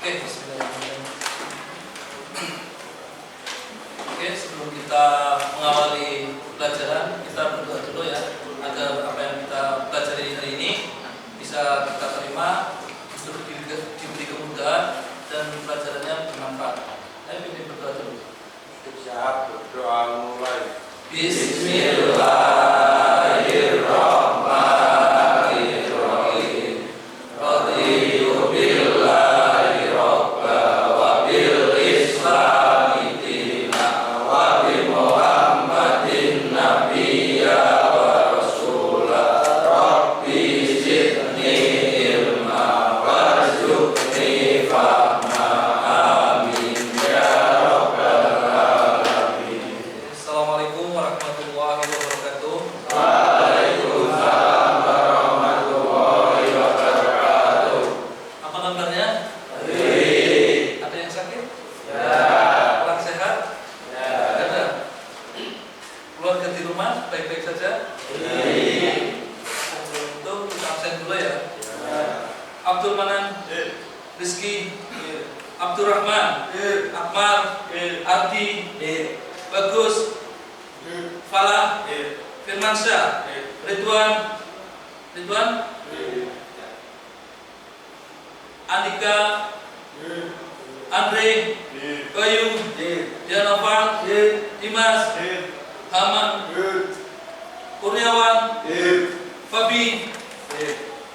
Oke, bismillahirrahmanirrahim. Oke, sebelum kita mengawali pelajaran, kita berdoa dulu ya, agar apa yang kita pelajari hari ini bisa kita terima, untuk diberi kemudahan dan pelajarannya bermanfaat. Ayo kita berdoa dulu. Siap, berdoa mulai. Bismillahirrahmanirrahim. Radiyu billahi robba wa bil islami dina wa bi muhammadin nabiyya wa rasulah. Rabbi zidni ilma warzuqni fahma. Amin ya rabbal alamin. Assalamualaikum warahmatullahi wabarakatuh. Waalaikumsalam warahmatullahi wabarakatuh. Apa kabarnya? Baik. Ada yang sakit? Ya. Orang sehat? Ya. Ada. Keluarga di rumah baik-baik saja? Baik. Untuk kita absen dulu ya. Ya. Abdul Manan, Rizky, Abdurrahman, Akmal, Ardi, Bagus, Falah, Firmansyah, Ridwan, Andika, Andre, Bayu, Dianoval, Dimas, Hamad, Kurniawan, Fabi,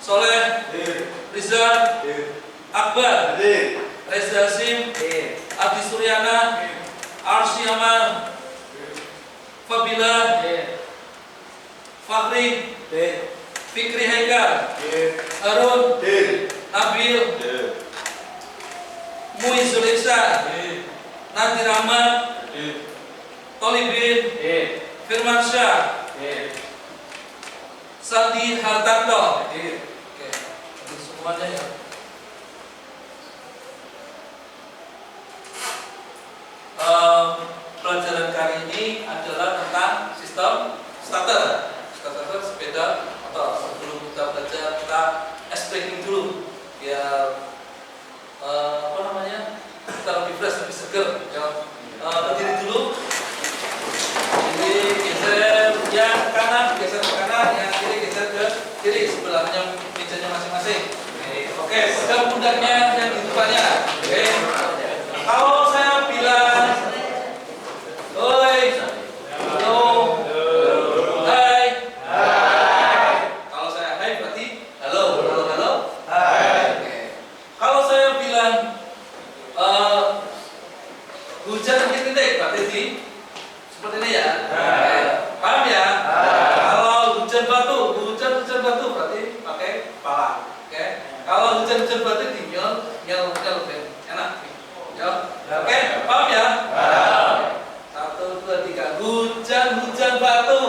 Soleh, Rizal, Akbar, Reza Sim, Adi Suryana, Arsy Aman, Fabila, Fakri, Fikri Haikal, Harun, Nabil, Muizul Ihsan, Nadir Ahmad, Tolibin, Firmansyah, Sandi Hartanto. Oke, semuanya ya. Pelajaran kali ini adalah tentang sistem starter sepeda motor. Sebelum kita belajar, kita explaining dulu biar kita lebih fresh, lebih seger ya. Berdiri dulu, jadi geser yang kanan, geser ke kanan, yang kiri geser ke kiri, sebelahnya mejanya masing-masing. Oke, pegang pundaknya yang di depannya. Oke. Kalau saya bilang oi, halo, hai. Kalau saya hai berarti halo, hai. Oke. Kalau saya bilang hujan rintik berarti seperti ini ya. Paham ya? Kalau hujan batu berarti pakai pala. Oke. Kalau hujan berarti tinggal enak. Ya. Oke, paham ya? 1, 2, 3. Hujan batu.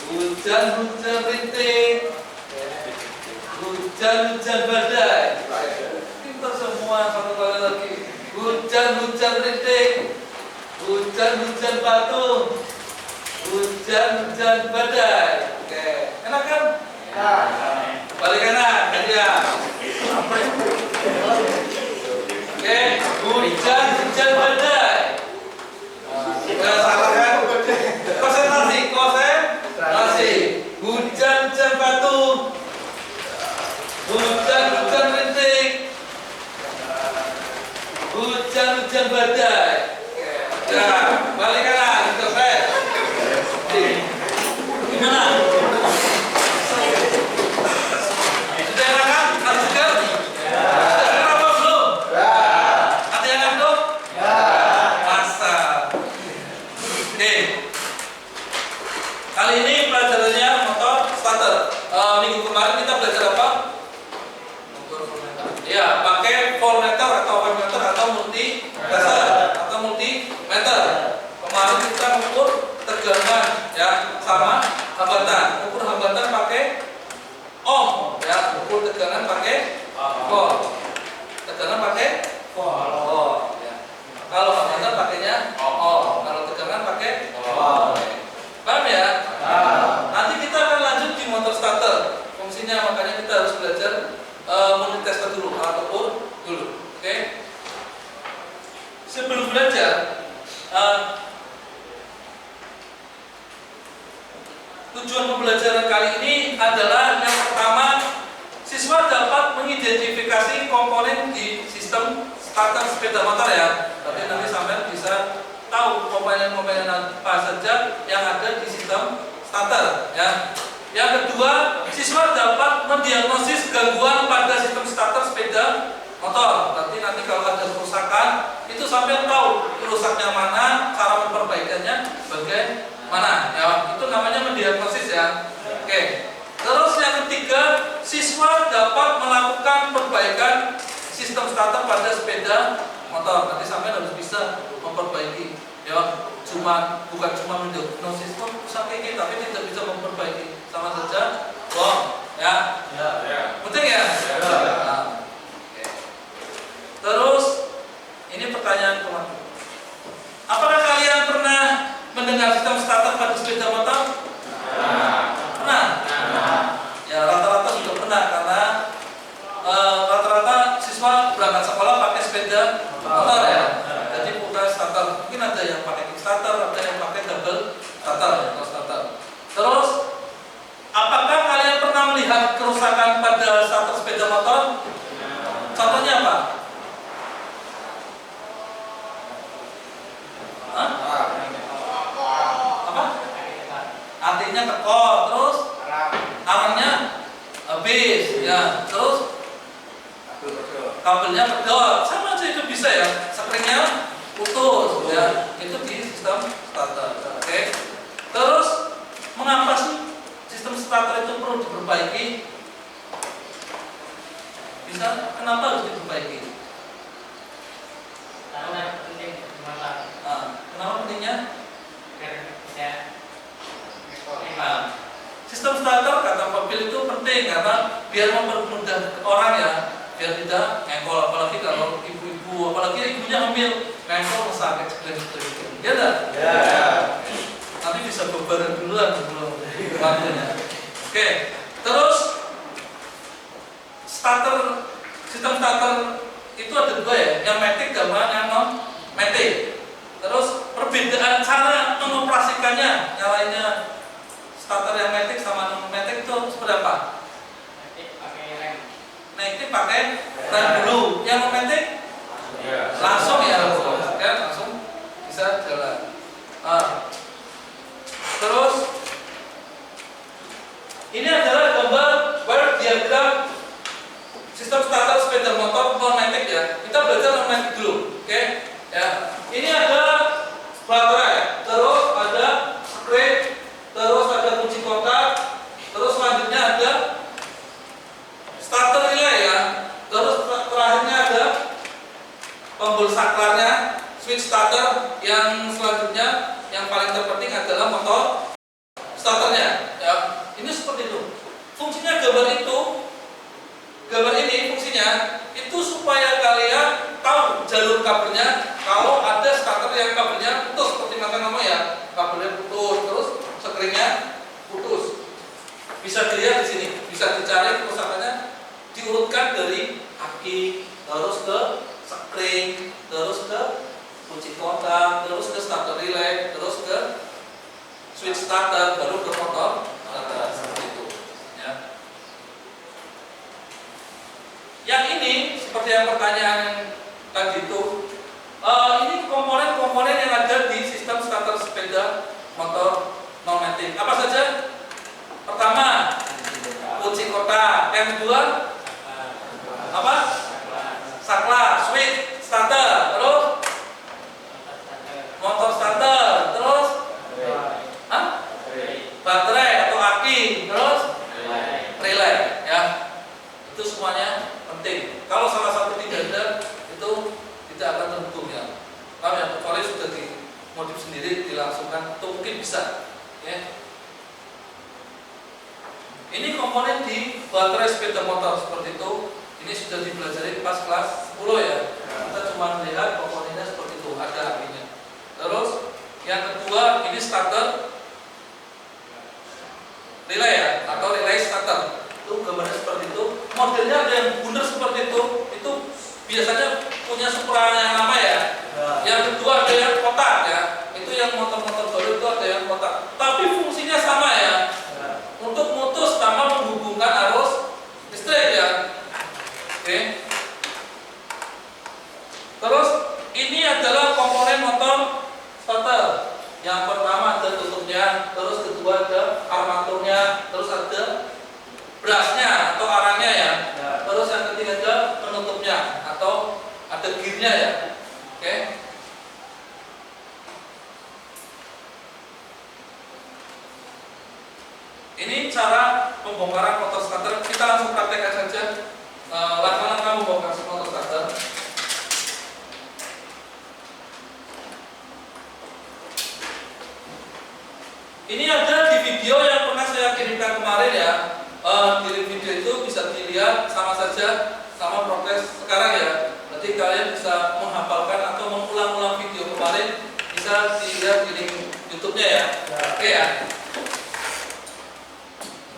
Hujan rintik. Hujan badai. Pintar semua, satu kali lagi. Hujan rintik. Hujan batu. Hujan badai. Oke, enak kan? Balik kanan, gantian. Oke, hujan badai. Salah kan? Konsentrasi. Hujan batu. Hujan rintik. Hujan badai. Ya, balik kanan, selesai. Gimana? Sudah enakan? Harus segar? Segar apa belum? Ada yang ngantuk? Masa. Oke. Kali ini pelajarannya motor starter. Minggu kemarin kita belajar apa? Motor voltmeter. Ya, pakai voltmeter atau voltmeter atau multimeter. Kemarin kita ukur tegangan ya sama hambatan. Ukur hambatan pakai ohm ya. Ukur tegangan pakai volt. Tegangan pakai volt ya. Kalau hambatan pakainya ohm. Kalau tegangan pakai volt. Paham ya? Nanti kita akan lanjut di motor starter. Fungsinya makanya kita harus belajar multitester dulu, alat ukur adalah yang pertama, siswa dapat mengidentifikasi komponen di sistem starter sepeda motor ya. Berarti nanti sampai bisa tahu komponen-komponen apa saja yang ada di sistem starter ya. Yang kedua, siswa dapat mendiagnosis gangguan pada sistem starter sepeda motor. Berarti nanti kalau ada kerusakan, itu sampai tahu rusaknya mana, cara memperbaikannya bagaimana. Ya, itu namanya mendiagnosis ya. Oke. Terus yang ketiga, siswa dapat melakukan perbaikan sistem starter pada sepeda motor. Nanti sampai harus bisa memperbaiki. Ya, bukan cuma mendiagnosis rusak ini, tapi tidak bisa memperbaiki. Sama saja bohong. Ya. Penting ya. Nah. Oke. Terus ini pertanyaan teman. Apakah kalian pernah mendengar sistem starter pada sepeda motor? Pernah? Ya, rata-rata juga pernah karena rata-rata siswa berangkat sekolah pakai sepeda motor ya. Jadi bukan starter. Mungkin ada yang pakai starter, ada yang pakai double starter atau starter. Terus, apakah kalian pernah melihat kerusakan pada starter sepeda motor? Contohnya apa? Hah? Apa? Antiknya tekor, terus arangnya habis, ya. Terus kabelnya pedot, sama aja itu bisa ya. Springnya putus, ya. Itu di sistem starter. Oke. Terus mengapa sih sistem starter itu perlu diperbaiki? Bisa? Kenapa harus diperbaiki? Karena penting Kenapa pentingnya? Sistem starter kata mobil itu penting karena biar mempermudah orang ya, biar tidak ngekol, apalagi kalau ibu-ibu, apalagi ibunya hamil, ngekol sakit sekali. Ya enggak? Ya. Nanti bisa bebaran duluan sebelum waktunya. Oke, terus sistem starter itu ada dua ya, yang matic sama yang non matic. Terus perbedaan cara mengoperasikannya, nyalainnya starter yang matic sama non matic itu seperti apa? Matic pakai rem dulu, yang non matic langsung ya, langsung bisa jalan. Terus ini adalah gambar bar diagram sistem starter sepeda motor non-matic ya. Kita belajar non-matic dulu, oke? Ya. Ini ada baterai, terus ada spring, terus ada kunci kontak, terus selanjutnya ada starter relay ya. Terus terakhirnya ada tombol saklarnya, switch starter. Yang selanjutnya yang paling terpenting adalah motor starternya. Ya. Ini seperti itu. Fungsinya gambar ini fungsinya itu supaya kalian tahu jalur kabelnya. Kalau ada starter yang kabelnya putus seperti makan ngomong ya, kabelnya putus, terus sekringnya putus. Bisa dilihat di sini, bisa dicari kerusakannya, diurutkan dari aki, terus ke sekring, terus ke kunci kontak, terus ke starter relay, terus ke switch starter, baru ke motor seperti itu. Ya. Yang ini seperti yang pertanyaan tadi itu, ini komponen-komponen yang ada di sistem starter sepeda motor non-matic. Apa saja? Pertama, kunci kotak. Yang kedua, apa? Saklar, switch starter, terus motor starter, terus baterai atau aki, terus relay ya. Itu semuanya penting. Kalau salah satu tidak ada, itu tidak akan terhubung ya. Paham ya? Kecuali sudah dimodif sendiri, dilangsungkan, itu mungkin bisa ya. Ini komponen di baterai sepeda motor seperti itu. Ini sudah dipelajari pas kelas 10 ya. Kita cuma melihat komponennya seperti itu, ada apinya. Terus yang kedua, ini starter relay ya, atau relay starter. Itu gambarnya seperti itu. Modelnya ada yang bundar seperti itu. Itu biasanya punya Supra yang lama ya. Yang kedua ada yang kotak ya. Itu yang motor-motor baru itu ada yang kotak. Tapi fungsinya sama ya. Untuk mutus sama ini adalah komponen motor starter. Yang pertama ada tutupnya, terus kedua ada armaturnya, terus ada brasnya atau arangnya ya. Terus yang ketiga ada penutupnya atau ada gearnya ya. Oke. Ini cara pembongkaran motor starter. Kita langsung praktekkan saja. Langkah-langkah membongkar motor starter. Ini ada di video yang pernah saya kirimkan kemarin ya. Di video itu bisa dilihat sama saja sama proses sekarang ya. Nanti kalian bisa menghafalkan atau mengulang-ulang video kemarin, bisa dilihat di link YouTube-nya ya. Oke ya.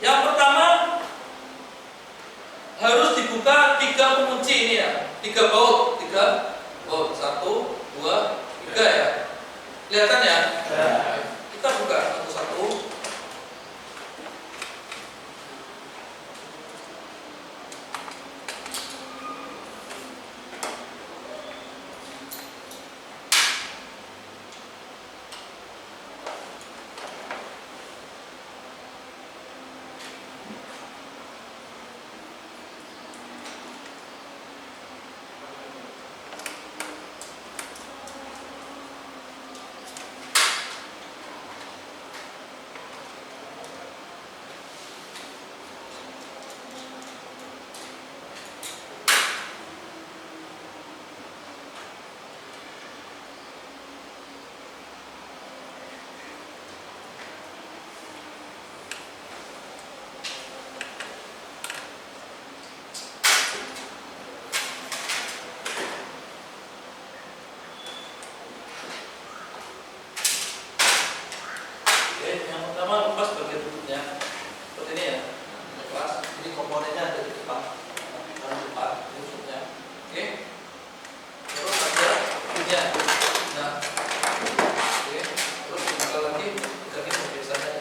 Yang pertama harus dibuka 3 pengunci ini ya. 3 baut, 1, 2, 3 ya. Kelihatan ya? Kita buka satu-satu. Yang pertama lepas bagian tutupnya seperti ini ya, lepas. Ini komponennya ada di depan, ini tutupnya. Oke. Terus ada ininya. Nah, oke. Terus dibuka lagi, kita biasanya.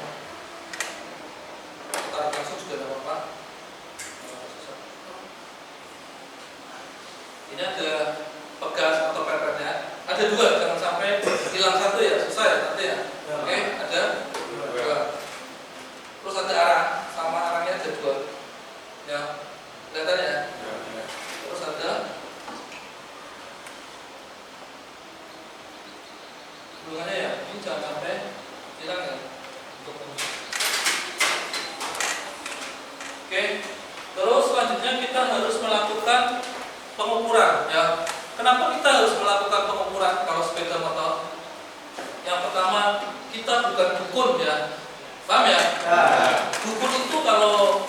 Tarik langsung juga tidak apa-apa. Ini ada pegas atau pepetnya. Ada 2, jangan sampai hilang 1 ya, susah ya nanti ya. Oke, ada 2. Terus ada arang, sama arangnya ada 2. Ya, kelihatan ya. Terus ada hubungannya ya. Ini jangan sampai hilang ya. Oke. Terus selanjutnya kita harus melakukan pengukuran ya. Kenapa kita harus melakukan pengukuran kalau sepeda motor? Yang pertama, kita bukan dukun ya. Paham ya? Dukun itu kalau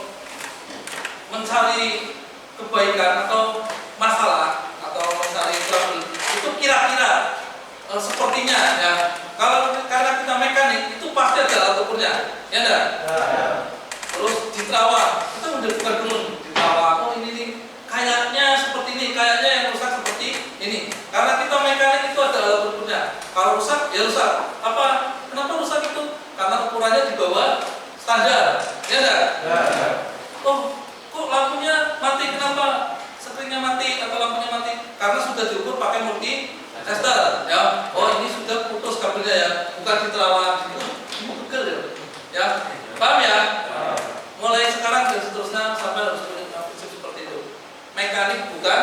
mencari kebaikan atau masalah atau mencari trouble itu kira-kira sepertinya ya. Kalau karena kita mekanik itu pasti ada alat ukurnya, ya enggak? Terus diterawang, kita menentukan dulu diterawang. Oh ini nih, kayaknya seperti ini, kayaknya yang rusak seperti ini. Karena kita mekanik itu ada alat ukurnya. Kalau rusak ya rusak. Apa? Kenapa rusak itu? Karena ukurannya di bawah standar, ya enggak? Oh, kok lampunya mati? Kenapa? Screen-nya mati atau lampunya mati? Karena sudah diukur pakai multi tester, ya. Oh ini sudah putus kabelnya ya, bukan diterawang. Ini pegel ya. Paham ya? Mulai sekarang dan seterusnya sampai harus punya prinsip seperti itu. Mekanik bukan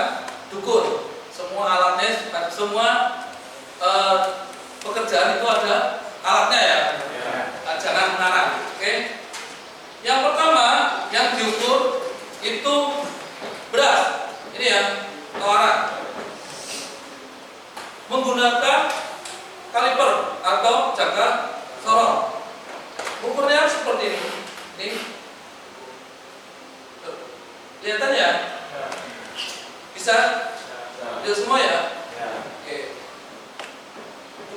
dukun. Semua alatnya, semua pekerjaan itu ada alatnya ya. Jangan mengarang. Oke. Yang pertama yang diukur itu beras. Ini ya, tawaran. Menggunakan kaliper atau jangka sorong. Ukurnya seperti ini. Ini. Kelihatan ya? Bisa? Lihat semua ya? Oke.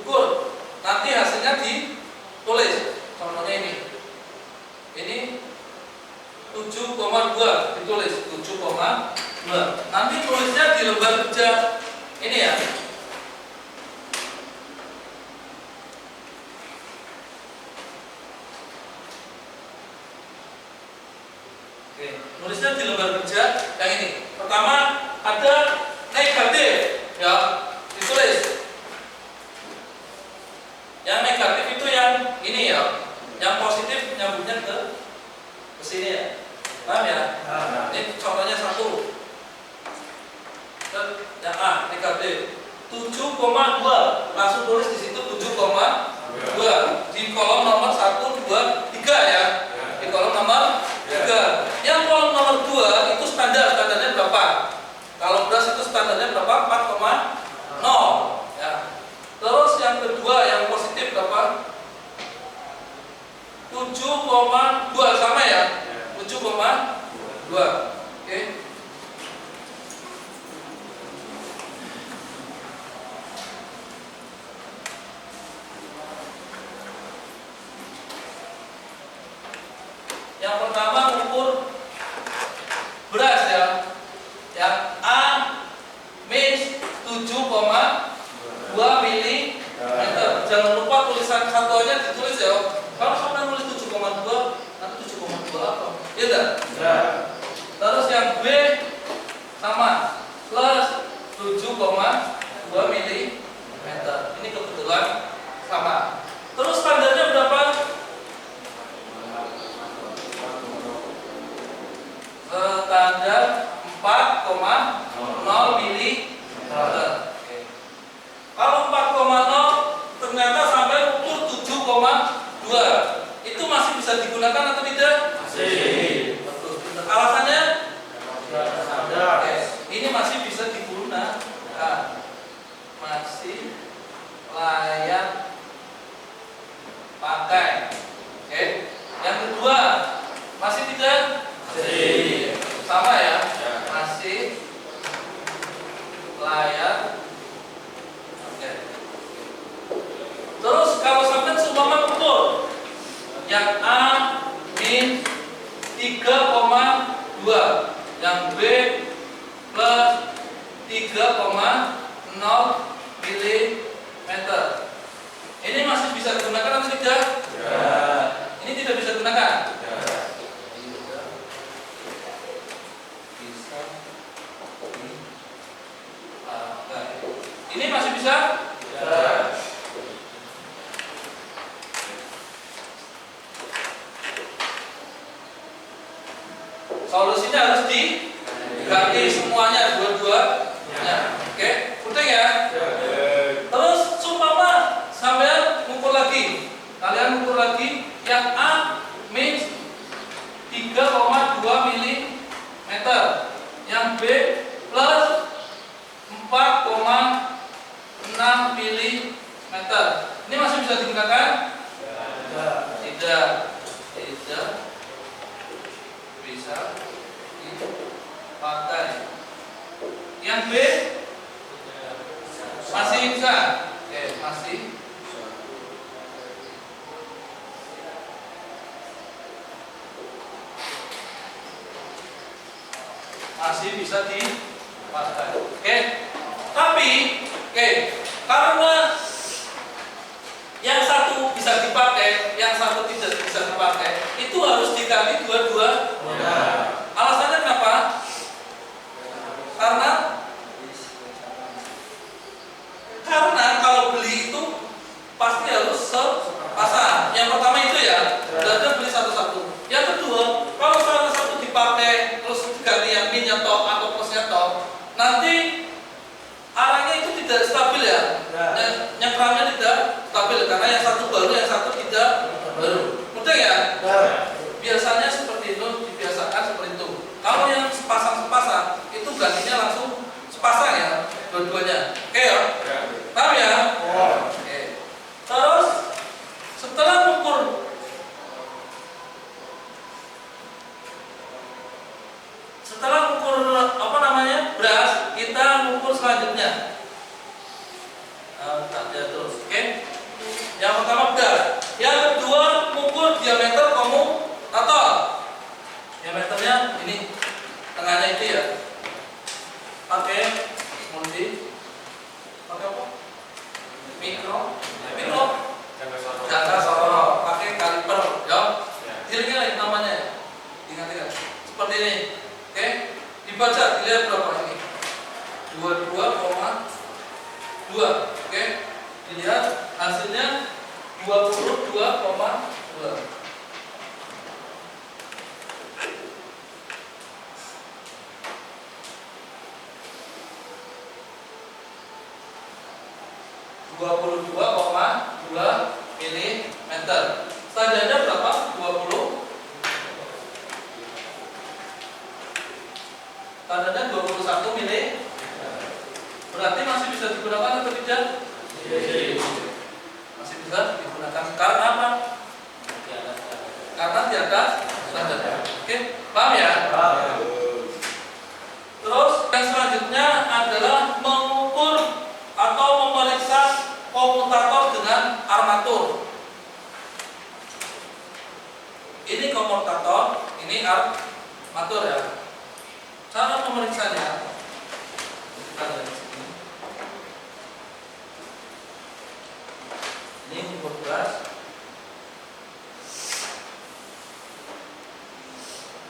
Ukur. Nanti hasilnya ditulis. Contohnya ini. Ini 7,2 ditulis 7,2. Nanti tulisnya di lembar kerja ini ya. Oke, nulisnya di lembar kerja yang ini. Pertama ada negatif ya, ditulis Ya A, DKB 7,2. Langsung tulis di situ 7,2 di kolom nomor 1, 2, 3 ya. Di kolom nomor 3. Yang kolom nomor 2 itu standarnya berapa? Kalau beras itu standarnya berapa? 4,0 ya. Terus yang kedua yang positif berapa? 7,2 sama ya? 7,2. Oke. Yang pertama ukur beras ya. Yang A min 7,2 mili. Jangan lupa tulisan satuannya ditulis ya. Kalau sampai nulis 7,2, nanti 7,2 apa? Iya enggak? Ya. Terus yang B sama plus 7,2 mili. Ini kebetulan sama. Terus standarnya berapa? Standar 4,0 mili. Kalau 4,0 ternyata sampai ukur 7,2, itu masih bisa digunakan atau tidak? Masih. Betul. Alasannya? Standar. Ini masih bisa digunakan, masih layak pakai. Oke. Yang kedua, masih tidak? Masih. Sama ya? Ya. Masih layak. Oke. Terus kalau sampai seumpama ukur yang A min 3,2, yang B plus 3,0 milimeter. Ini masih bisa digunakan atau tidak? Ya. Ini tidak bisa digunakan. Ya. Bisa. Ini masih bisa? Ya. Solusinya harus diganti semuanya, dua-duanya. Oke, penting ya. Terus seumpama sampai ngukur lagi, kalian ngukur lagi yang A min 3,2 milimeter, yang B plus 4,6 milimeter. Ini masih bisa digunakan? Tidak bisa dipakai. Yang B masih bisa. Oke, masih bisa dipakai. Oke. Tapi karena yang satu bisa dipakai, yang satu tidak bisa dipakai, itu harus diganti dua-dua. Alasannya kenapa? Karena kalau beli itu pasti harus sepasang. Yang pertama itu ya, berarti beli satu-satu. Yang kedua, kalau salah satu dipakai terus ganti yang minnya toh atau plusnya toh, nanti arahnya itu tidak stabil ya. Nyekramnya tidak stabil karena yang satu baru, yang satu tidak baru. Mudah ya? Biasanya seperti itu, dibiasakan seperti itu. Kalau yang sepasang itu gantinya langsung sepasang ya, dua-duanya. Oke ya? Paham ya? Oke. Terus setelah mengukur beras, kita mengukur selanjutnya. Terus, oke? Yang pertama beras, yang kedua mengukur diameter komutator. Diameternya ini, tengahnya itu ya. Pakai multi, pakai apa? Mikro, jangka sorot, pakai kaliper, ya. Dilihat namanya, ingat-ingat. Seperti ini, oke? Dibaca, dilihat berapa ini? 22,2, oke? Dilihat hasilnya 22,2. 22,2 mm. Standarnya berapa? 20. Standarnya 21 mm. Berarti masih bisa digunakan atau tidak? Masih bisa digunakan. Karena apa? Karena di atas standar. Oke, paham ya? Terus yang selanjutnya adalah mengukur atau memeriksa komutator dengan armatur. Ini komutator, ini armatur ya. Cara pemeriksanya kita lihat di sini. Ini ukur gas.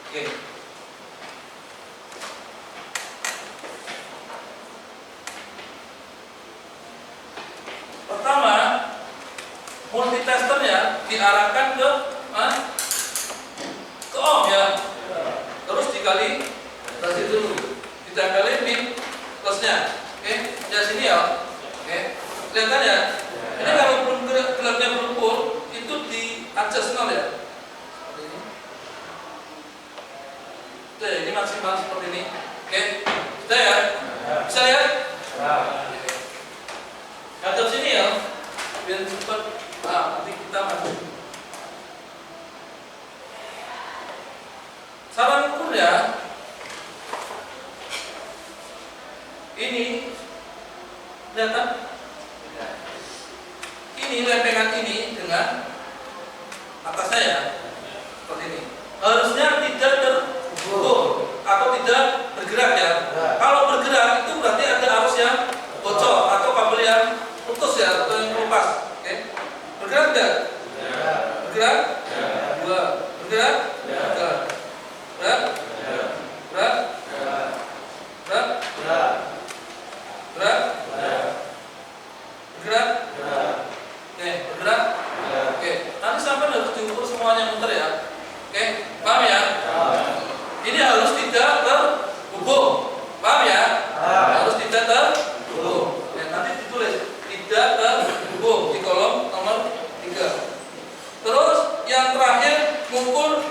Oke. Pertama, multitester ya diarahkan ke ohm ya. Terus dikali dari dulu, ditempelin di plusnya. Oke, di sini ya. Oke, kelihatan ya. Ini kalau belum gelapnya berukur, itu di adjust nol ya. Seperti ini. Oke, ini maksimal seperti ini. Oke, sudah ya. Bisa lihat? Hadap sini ya, biar cepat. Nanti kita masuk. Saran ukur ya. Ini kelihatan? Ini lempengan ini dengan atasnya ya, seperti ini. Harusnya tidak terhubung atau tidak bergerak ya. Kalau bergerak itu berarti ada arus yang bocor atau kabel yang putus ya, atau yang lepas. Oke, bergerak tidak? Bergerak? Dua. Bergerak? Bergerak. Berat? Berat? Berat? Berat? Bergerak? Oke, bergerak? Oke, nanti sampai harus diukur semuanya muter ya. Oke, paham ya? Ini harus tidak terhubung. Paham ya? Harus tidak terhubung. Nanti ditulis tidak terhubung di kolom nomor 3. Terus yang terakhir, mengukur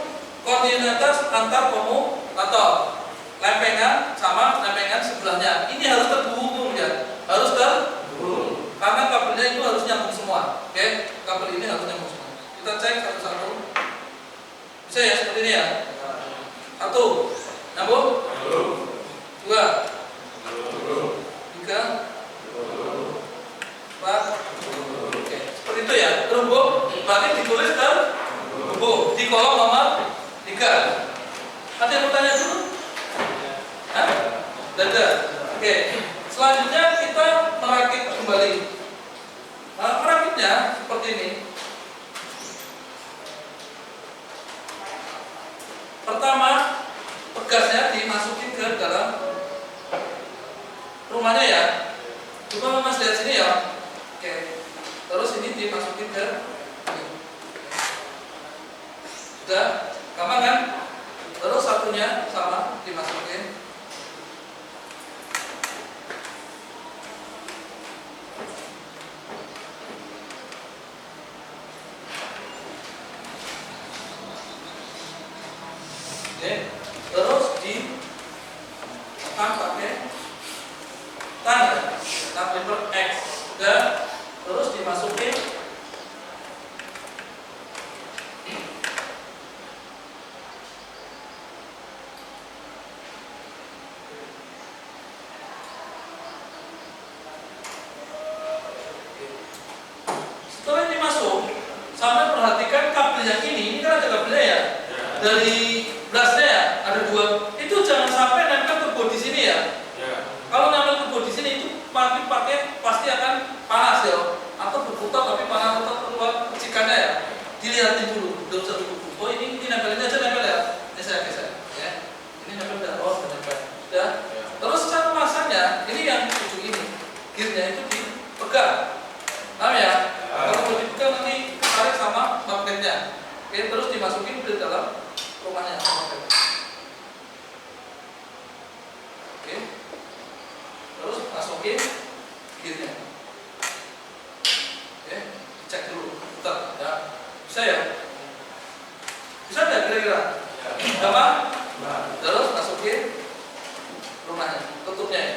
koordinatas antar komutator, lempengan sama lempengan sebelahnya. Ini harus terhubung ya, harus terhubung. Karena kabelnya itu harus nyambung semua. Oke, kabel ini harus nyambung semua. Kita cek satu-satu. Bisa ya seperti ini ya. 1, nyambung. 2, 3, 4. Oke, seperti itu ya. Terhubung. Berarti ditulis terhubung di kolom nomor 3. Ada yang bertanya dulu? Hah? Tidak. Oke. Selanjutnya kita merakit kembali. Merakitnya seperti ini. Pertama, pegasnya dimasukin ke dalam rumahnya ya. Coba Mas lihat sini ya. Oke. Terus ini dimasukin ke ini. Sudah, gampang kan? Terus satunya sama dimasukin. Oke, terus ditekan pakai tanda lever X. Sudah, terus dimasukin. Setelah ini masuk, sampai perhatikan kabel yang ini kan ada kabelnya ya. Dari blasnya ya, ada 2. Itu jangan sampai nempel ke bodi sini ya. Kalau nempel ke bodi sini itu pakai pasti akan panas ya. Atau berputar tapi panas atau keluar percikannya ya. Dilihatin dulu, tidak usah dulu. Oh ini nempelnya aja nempel ya. Ini saya geser ya. Ini nempel dah. Oh sudah nempel. Sudah. Terus cara masangnya, ini yang ujung ini, gearnya itu dipegang. Paham ya? Kalau dipegang nanti tarik sama magnetnya. Oke, terus dimasukin ke dalam rumahnya. Oke. Terus masukin gearnya. Gampang? Terus masukin rumahnya, tutupnya ya.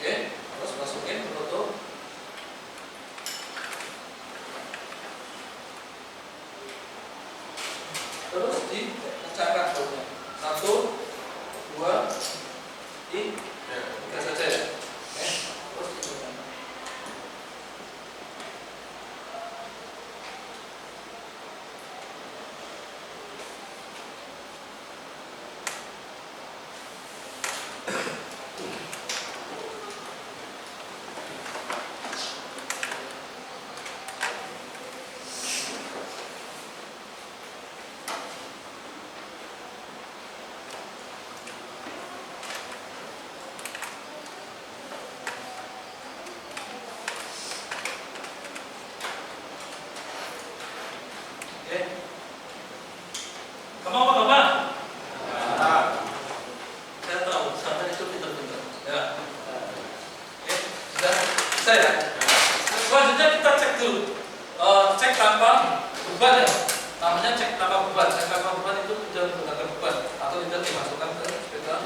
Oke, terus masukin penutup. Terus dicakar bautnya. 1, 2, 3 saja ya. Oke, terus dicakar. Oke. Kamu apa kabar? Saya tahu, sampai itu pintar-pintar. Ya. Oke, sudah selesai ya? Selanjutnya kita cek dulu. Cek tanpa beban ya. Namanya cek tanpa beban. Cek tanpa beban itu tidak menggunakan beban atau tidak dimasukkan ke sepeda.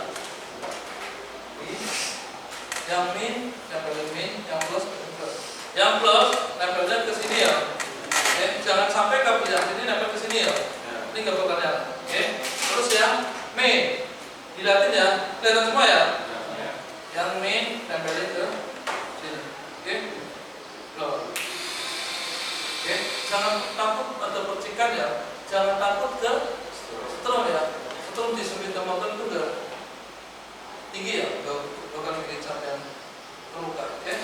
Yang min, nempelin min, yang plus, plus. Yang plus nempelnya ke sini ya. Oke, jangan sampai kabel yang sini nempel ke sini ya. Ini nggak bakal nyala. Oke. Terus yang main dilihatin ya, kelihatan semua ya. Yang main nempelin ke sini. Oke. Loh. Oke. Jangan takut ada percikan ya. Jangan takut ke strom ya. Strom di sumber motor itu udah tinggi ya. Bakal bikin sampai terluka. Oke.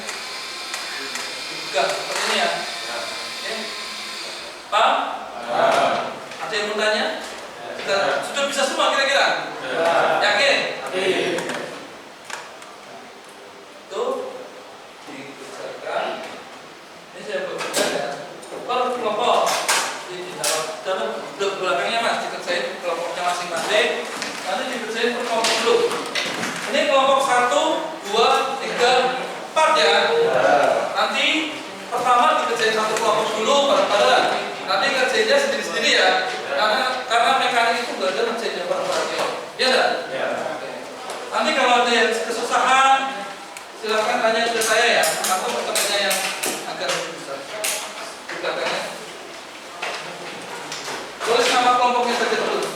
Dibuka seperti ini ya. Oke. Paham? Ada yang mau tanya? Kita sudah bisa semua kira-kira? Yakin? Tuh dikerjakan. Ini saya bekerja ya. Kalau kelompok di dalam belakangnya mas dikerjain kelompoknya masing-masing. Nanti dikerjain per kelompok dulu. Ini kelompok 1, 2, 3, 4 ya. Nanti pertama dikerjain satu kelompok dulu bareng-bareng. Nanti kerjanya sendiri-sendiri ya. Karena mekanik itu nggak ada kerjanya bareng-bareng. Ya enggak? Ya. Nanti kalau ada yang kesusahan, silakan tanya ke saya ya. Aku temannya yang agak lebih besar. Di belakangnya. Tulis nama kelompoknya saja dulu.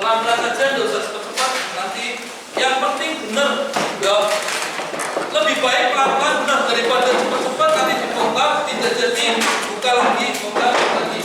Pelan-pelan saja, nggak usah cepat-cepat. Nanti yang penting benar ya. Lebih baik pelan-pelan benar daripada cepat-cepat nanti dibongkar tidak jadi, buka lagi, bongkar lagi.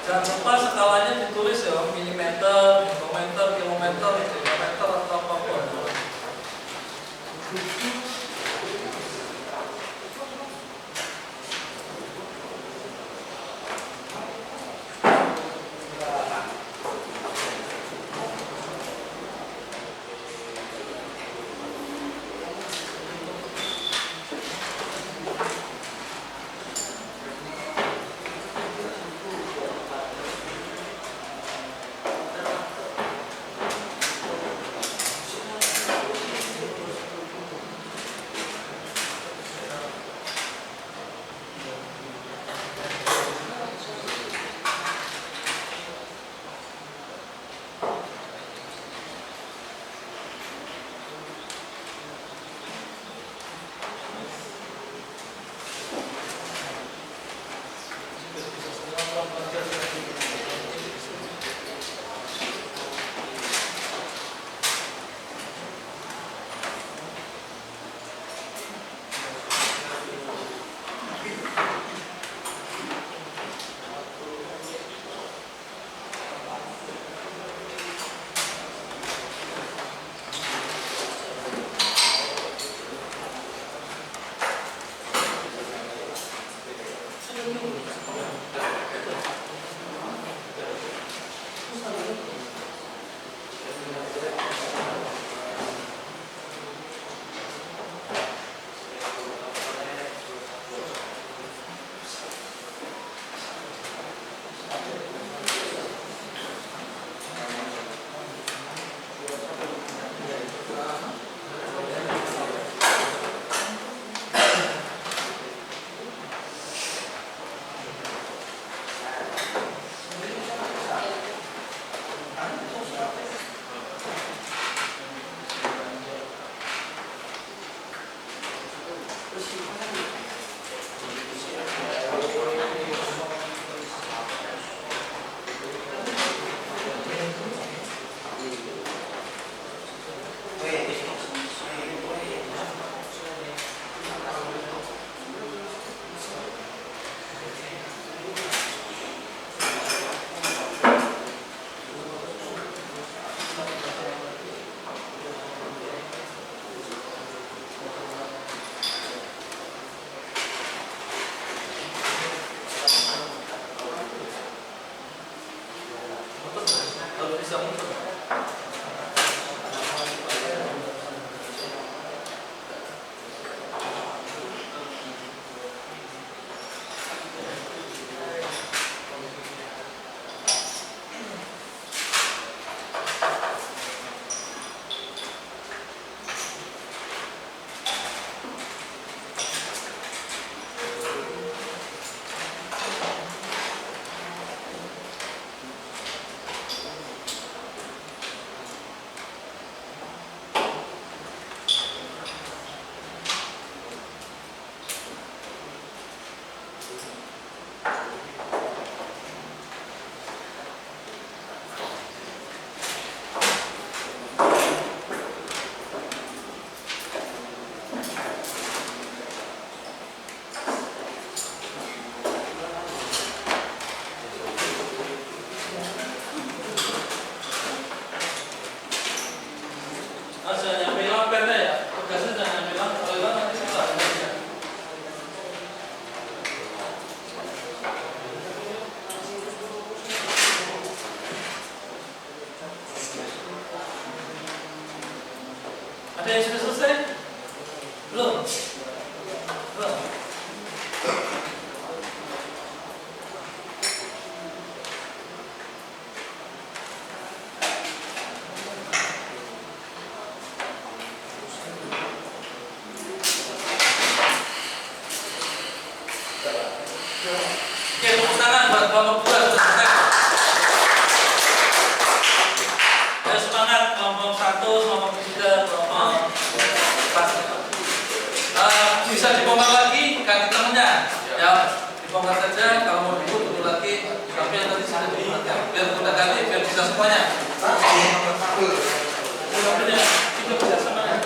Jangan lupa skalanya ditulis ya, milimeter, mikrometer, kilometer, gigameter atau apapun. Ada yang sudah selesai? Belum? Belum? Oke, tepuk tangan buat kelompok 2 sudah selesai. Ya, semangat kelompok 1, kelompok 3, kelompok 4. Bisa dibongkar lagi ganti temennya. Ya, dibongkar saja. Kalau mau dibut dulu lagi. Tapi yang tadi sudah dibongkar ya. Biar kita ganti, biar bisa semuanya. Mudah-mudahan kita bisa semuanya.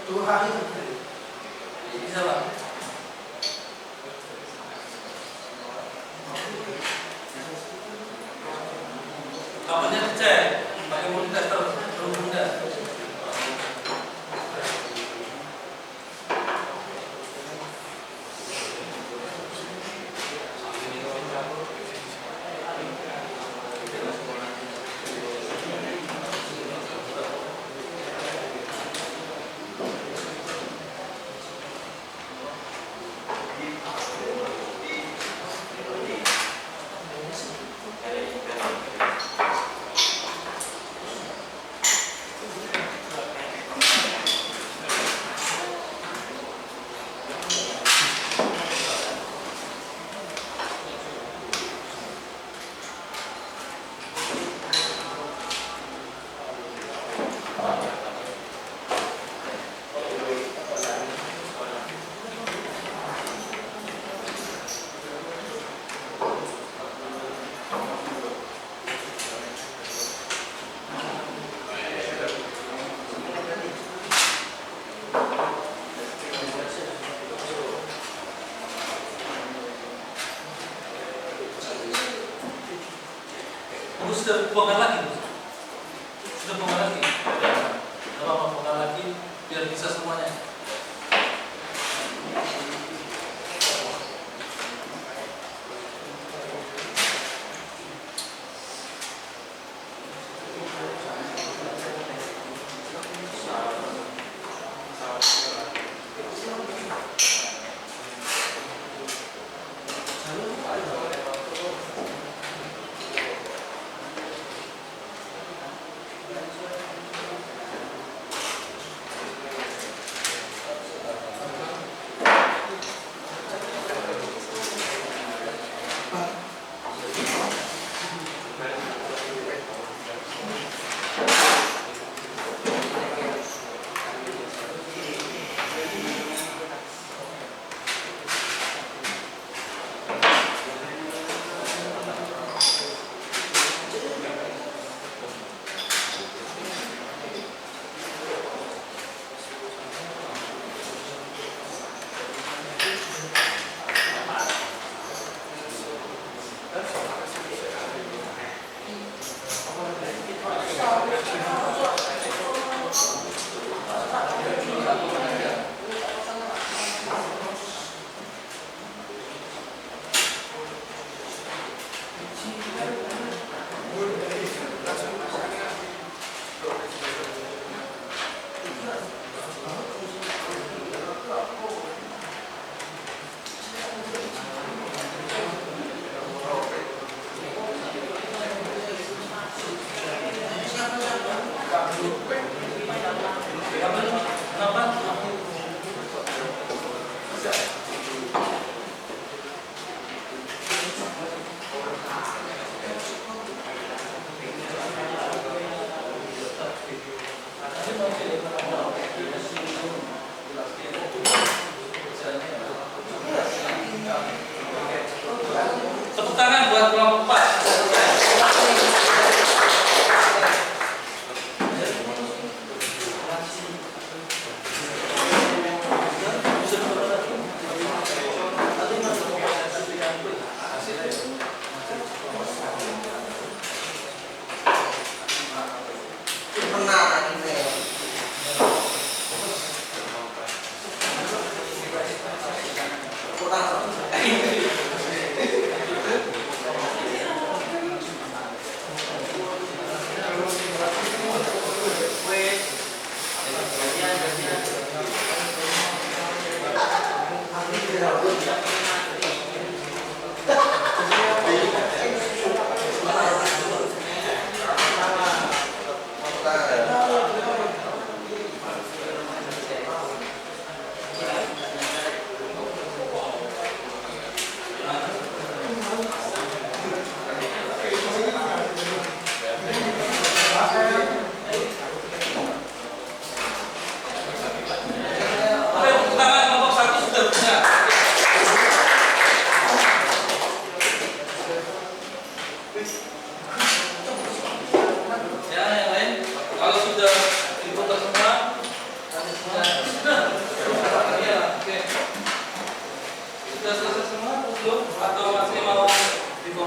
Bisa Pak? Kabelnya dicek pakai multitester terus enggak? Sudah bongkar lagi, sudah bongkar lagi, apa bongkar lagi biar bisa semuanya.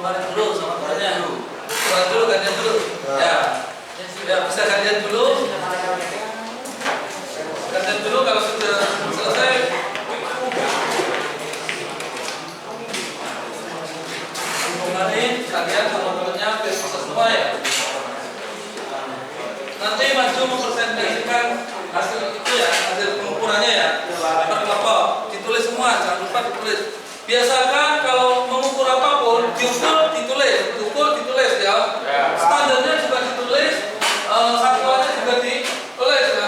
kemarin dulu sama temannya. Kemarin dulu gantian dulu. Ya. Ya bisa gantian dulu. Gantian dulu kalau sudah selesai. Kemarin kalian sama temannya bisa semua ya. Nanti maju mempresentasikan hasil itu ya, hasil pengukurannya ya. Per kelompok ditulis semua, jangan lupa ditulis. Biasakan kalau mengukur apapun, diukur ditulis ya. Standarnya juga ditulis, satuannya juga ditulis ya.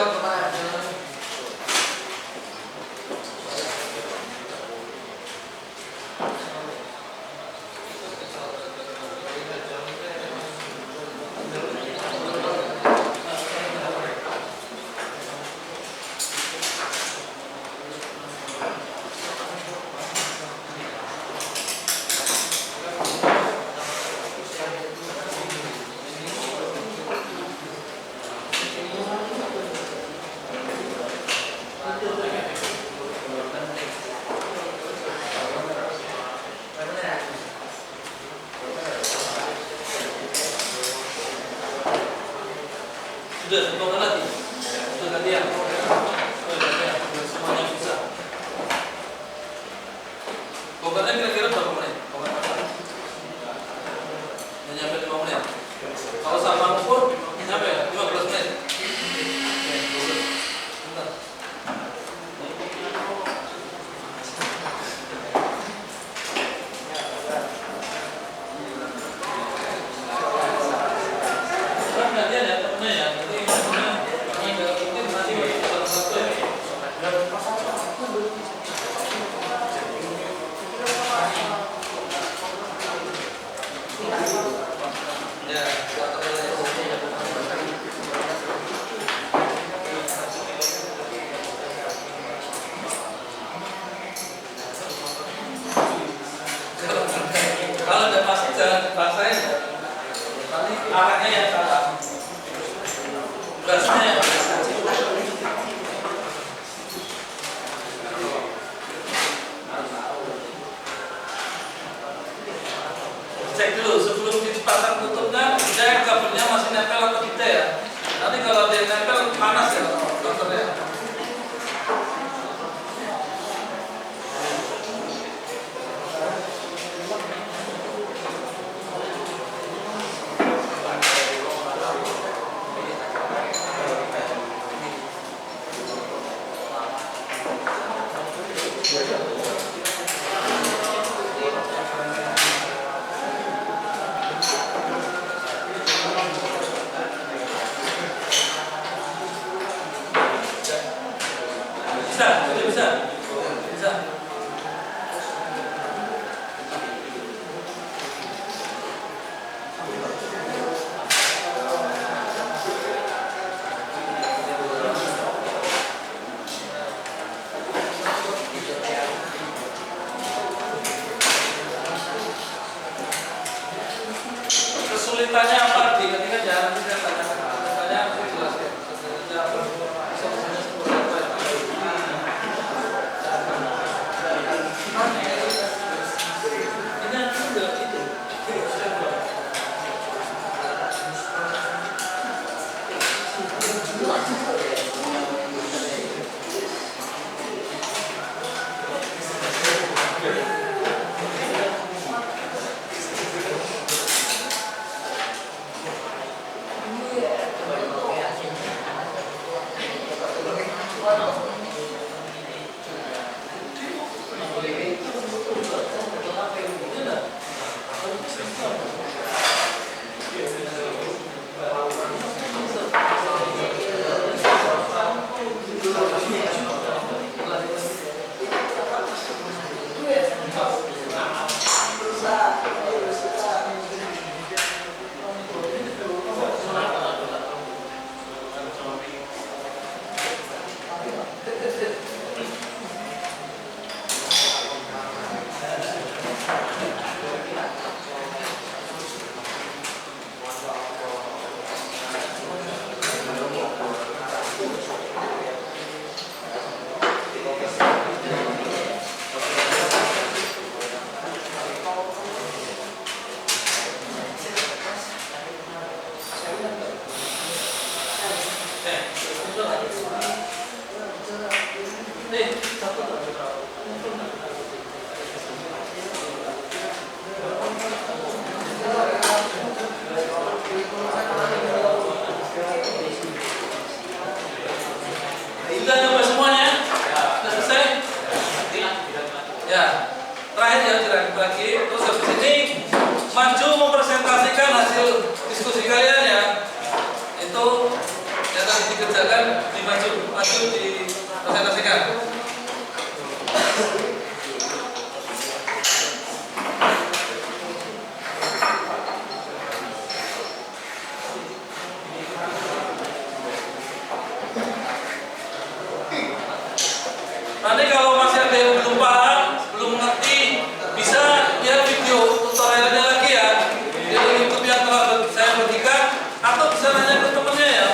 Sudah, bukan lagi. Sudah gantian. Semuanya bisa. Bongkarnya kira-kira berapa menit? Bongkar apa? Udah nyampe 5 menit. Kalau sama ukur, nyampe 15 menit. Bentar. Sekarang gantian ya temennya ya. Kalau udah pasti jangan dipaksain. Nanti arahnya yang salah. Bahasanya yang cek dulu sebelum dipasang tutupnya, cek kabelnya masih nempel atau tidak ya. Nanti kalau dia nempel panas ya dokternya. Bisa. Kesulitannya apa di ketika jalan kita tanya kesulitannya aku jelaskan kesulitannya apa solusinya seperti apa ya. Ini sudah itu Sudah nyoba semuanya? Sudah selesai? Ya. Terakhir ya, terakhir lagi. Terus habis ini maju mempresentasikan hasil diskusi kalian ya. Itu yang tadi dikerjakan maju dipresentasikan. Nanti kalau masih ada yang belum paham, belum mengerti, bisa lihat video tutorialnya lagi ya di YouTube yang telah saya berikan, atau bisa nanya ke temennya ya.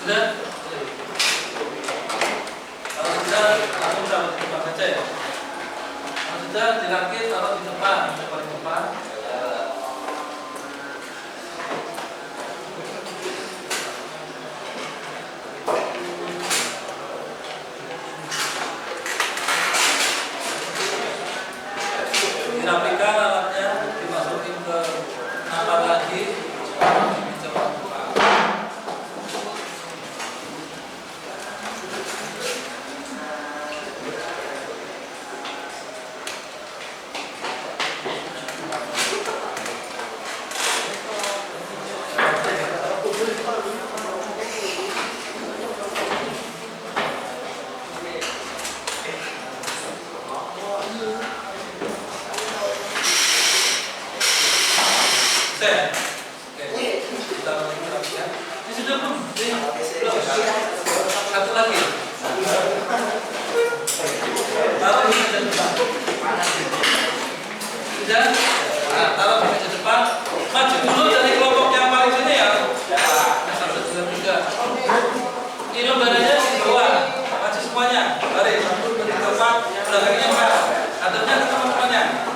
Sudah? Kalau sudah, langsung taruh di depan saja ya. Kalau sudah dirakit, taruh di depan, di paling depan. Dirapikan alatnya, dimasukin ke nampan lagi. Satu lagi. Taruh di meja depan. Sudah? Nah, taruh di meja depan. Maju dulu dari kelompok yang paling sini ya. Yang 193. Ini badannya di bawah. Maju semuanya. Mari, satu dari tempat. Belakangnya Pak. Aturnya ke teman-temannya.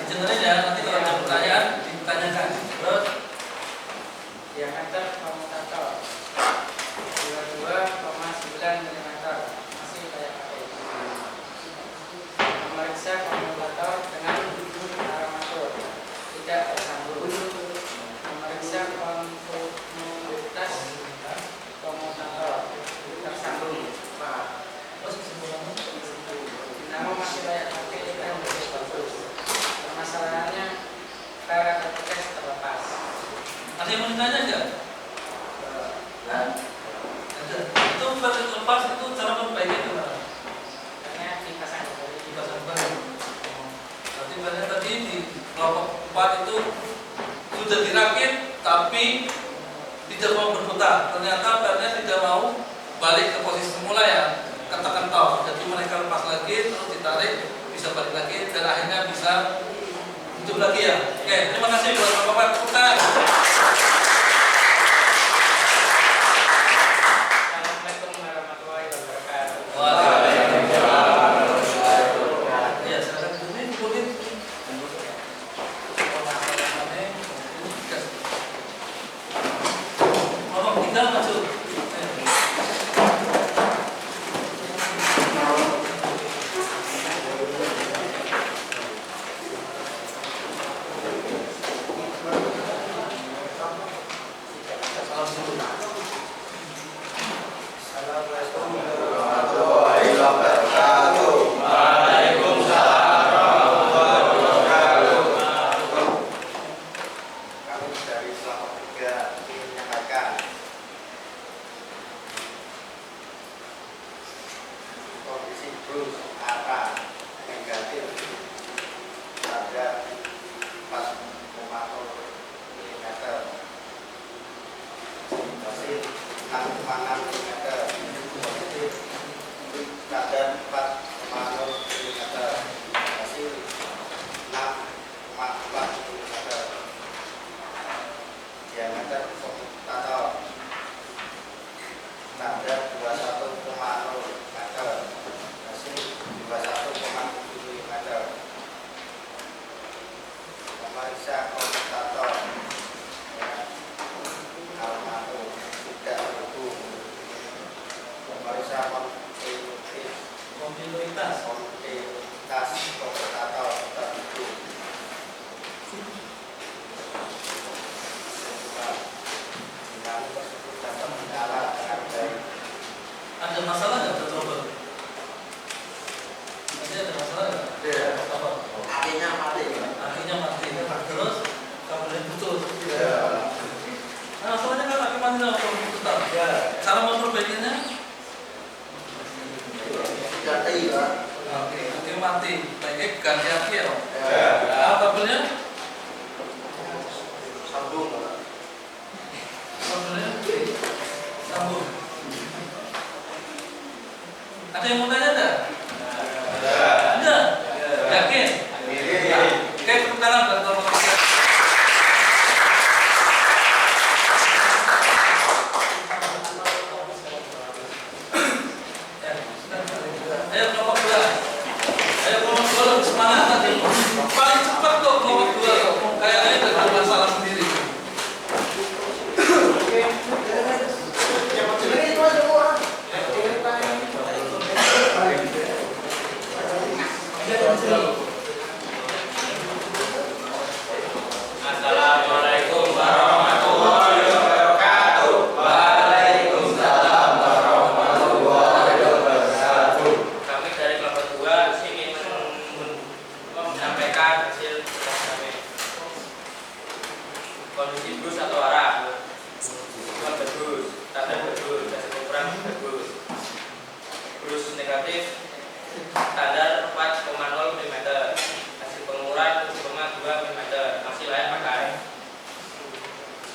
Dengerin ya, nanti kalau ada pertanyaan ditanyakan. Terus diameter komutator 22,9 mm masih kayak pakai. Memeriksa komutator dengan armatur tidak tersambung. Memeriksa kontinuitas komutator tersambung. Dinamo masih layak pakai dan lebih bagus. Permasalahannya parameter tes terlepas. ada yang mau ditanya nggak? Ada. Itu lepas itu cara memperbaiki gimana? Karena dipasang kembali. Dipasang baru. Berarti banyak tadi di kelompok 4 itu sudah dirakit tapi tidak mau berputar. Ternyata barnya tidak mau balik ke posisi semula ya, katakan toh. Jadi mereka lepas lagi terus ditarik, bisa balik lagi dan akhirnya bisa hidup lagi ya. Oke, terima kasih buat Bapak-bapak. Putar. Assalamualaikum warahmatullahi wabarakatuh. Waalaikumsalam. Ya, silakan kulit. Ngomong tinggal masuk. Kami dari Selatan 3 ingin menyampaikan Terus arah negatif pada 4,0 mm. Hasil 6,6 mm. Positif kadar 4,0 mm. Hasil 6,4 mm. Diameter komutator kadar 21,0 meter. Hasil 21,7 mm. Memeriksa komutator almato tidak terhubung. Memeriksa kontinuitas komutator terhubung. Dinamo tersebut dapat menyala dengan baik. Ada masalah nggak tercoba? Ada masalah nggak? Apa? Akhirnya mati. Akhirnya mati. Terus kabelnya putus. Ya. Nah, soalnya kan akhirnya mati kalau putus tak. Ya. Cara memperbaikinya? Ganti ya. Oke, akhirnya mati. Baiknya ganti aki ya. Ya. Nah, kabelnya? Sambung. Kabelnya sambung. Ada yang mau tanya enggak? Ada. Yakin? Oke, tepuk tangan buat teman-teman. Ayo kelompok 2. Ayo kelompok 2 lebih semangat nanti. Paling cepat kok kelompok 2 kok. Kayaknya itu ada masalah sendiri. Assalamualaikum warahmatullahi wabarakatuh. Waalaikumsalam warahmatullahi wabarakatuh. Kami dari kelompok 2 ingin menyampaikan hasil tugas kami. Kondisi bus atau arah. Bagus, tanda bagus, hasil ukuran bagus. Bus negatif standar 4,0 mm. Hasil pengukuran 7,2 mm. Masih layak pakai.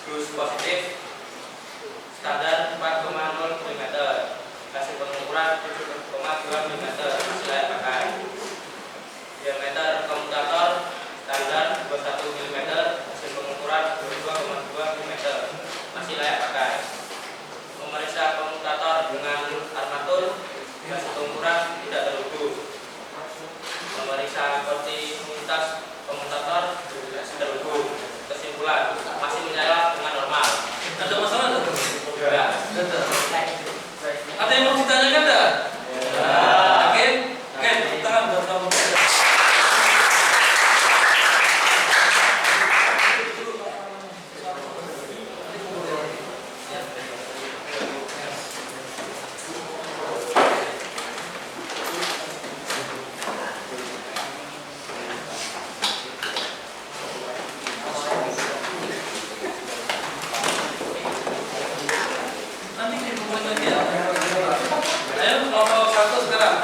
Bus positif standar 4,0 mm. Hasil pengukuran 7,2 mm. Masih layak pakai. Diameter komutator standar 21 mm. Hasil pengukuran 22,2 mm. Masih layak pakai. Memeriksa komutator dengan armatur. Hasil pengukuran tidak terhubung. Memeriksa kontinuitas komutator terhubung. Kesimpulan masih menyala dengan normal. Ada masalah enggak? Ya. Ada yang mau ditanyakan enggak? Yakin? Oke, tepuk tangan buat kamu. Nanti dihubungin lagi ya. Ayo kelompok 1 sekarang.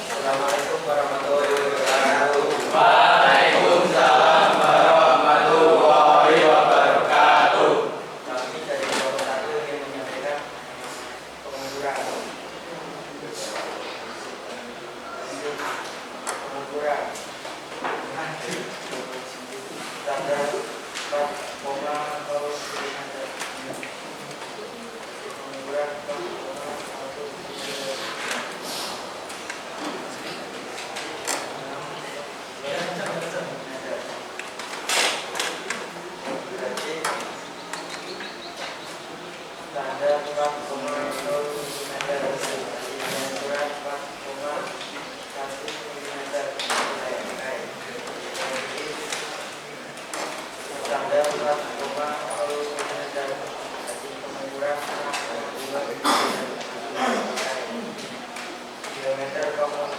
Assalamualaikum warahmatullahi wabarakatuh. Waalaikumsalam warahmatullahi wabarakatuh. Kami dari kelompok 1 ingin menyampaikan pengukuran. Pengukuran standar 4,0 mm. Pengukuran 4,0 mm. Standar 4,0 mm. Ukuran 4,1 mm. Standar 4,0 mm. Pengukuran 6,2 mm. Diameter komutator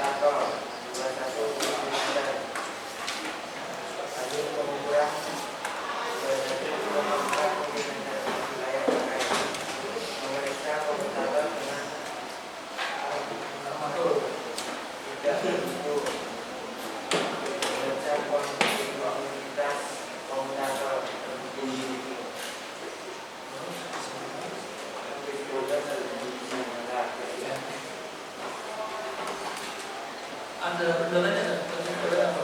Ada kendalanya nggak? Kendalanya apa?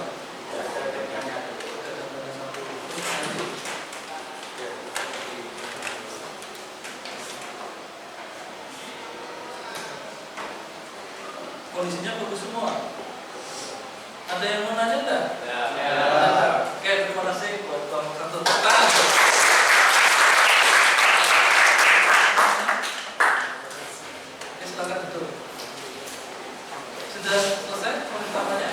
Kondisinya bagus semua. Ada yang mau nanya nggak? Oke, terima kasih buat kamu satu tangan. Oke, silakan duduk. Sudah selesai pertanyaannya?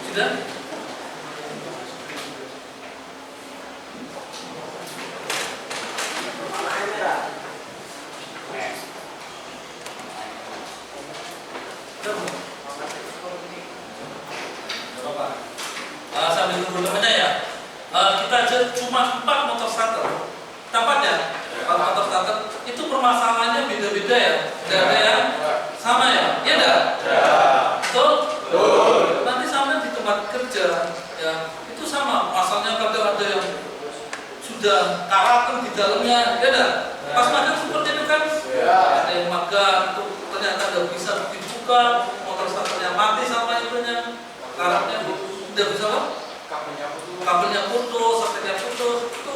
Sudah? Sambil tunggu temannya ya. Kita aja cuma 4 motor starter. Tampaknya 4 motor starter itu permasalahannya beda-beda ya. Tidak ada yang sama ya. Iya enggak? Betul? Nanti sampai di tempat kerja ya itu sama. Masalahnya kadang ada yang sudah karakter di dalamnya, ya enggak? Pas magang seperti itu kan? Ada yang magang tuh ternyata nggak bisa dibuka, motor starternya mati sama itunya, karakternya udah bisa apa? Kabelnya putus, sakitnya putus, itu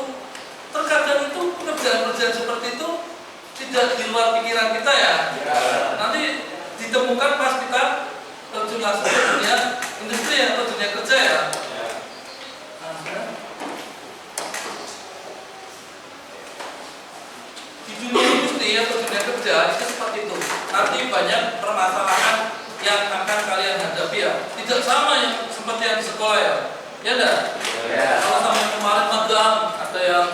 terkadang itu pekerjaan-pekerjaan seperti itu tidak di luar pikiran kita ya. Nanti ditemukan pas kita terjun langsung ke dunia industri atau dunia kerja ya. Di dunia industri atau dunia kerja itu seperti itu. Nanti banyak permasalahan yang akan kalian hadapi ya. Tidak sama yang seperti yang di sekolah ya. Ya enggak? Kalau sama yang kemarin magang ada yang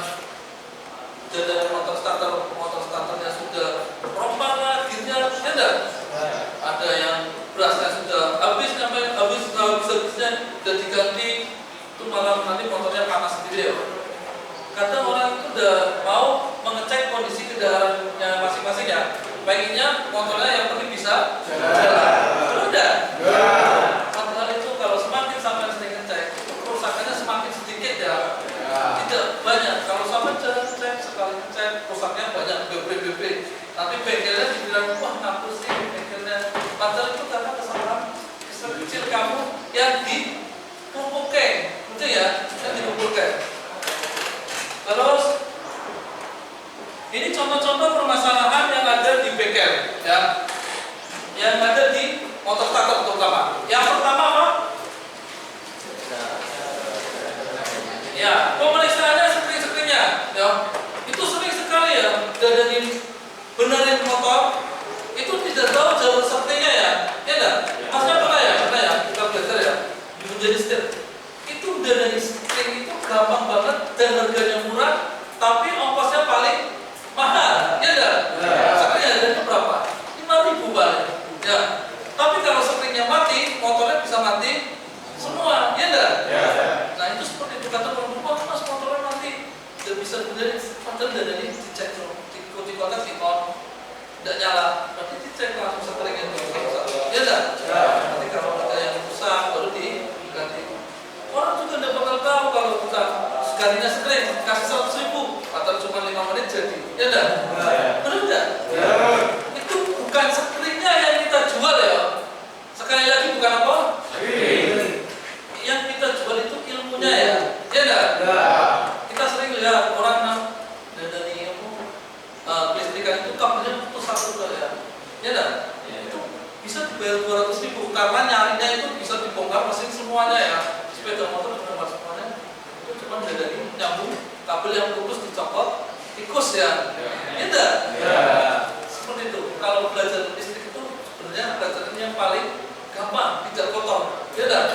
dari motor starternya sudah propana, gearnya, ya enggak? Ada yang berasnya sudah habis habisnya sudah diganti, itu malah nanti motornya panas sendiri ya. Kadang orang itu udah mau mengecek kondisi kendaraannya masing-masing ya. Pengennya motornya yang penting bisa jalan. Udah. Padahal itu kalau semakin sampai sering ngecek, kerusakannya semakin sedikit ya. Tidak banyak. Kalau sampai jalan cek sekali ngecek, rusaknya banyak BP. Nanti bengkelnya dibilang wah ngapus sih bengkelnya. Padahal itu karena kesalahan kecil kamu yang dikumpulkan, gitu ya, yang dikumpulkan. Terus ini contoh-contoh permasalahan yang ada di bengkel, ya, yang ada di motor starter terutama. Yang pertama apa? Ya, pemeriksaannya sekring-sekringnya, ya, itu sering sekali ya, dari benerin motor, itu tidak tahu jalur sekringnya ya, ya enggak? Maksudnya pernah ya, kita belajar ya, menjadi setir. Itu dari sekring itu gampang banget dan harganya murah, tapi ongkosnya paling mahal, ya enggak? Sekringnya harganya berapa? 5.000 paling, ya. Tapi kalau sekringnya mati, motornya bisa mati semua, ya enggak? Nah itu seperti itu kata perempuan, mas motornya mati, tidak bisa benerin, padahal dari dicek di kota di on, tidak nyala, berarti dicek langsung sekringnya itu, ya enggak? Nanti kalau ada yang rusak baru diganti. Orang juga tidak bakal tahu kalau kita gantinya sekring, kasih 100.000, atau cuma 5 menit jadi, ya enggak? Benar enggak? Itu bukan sekringnya yang kita jual ya. Sekali lagi bukan apa? Yang kita jual itu ilmunya ya, ya enggak? Kita sering lihat orang dari kelistrikan itu kabelnya putus satu ya, ya enggak? Itu bisa dibayar 200.000 karena nyarinya itu bisa dibongkar mesin semuanya ya. Sepeda motor dibongkar semuanya, itu cuma dari nyambung kabel yang putus dicopot, tikus ya, ya enggak? Seperti itu. Kalau belajar listrik itu sebenarnya pelajaran yang paling gampang, tidak kotor, ya enggak?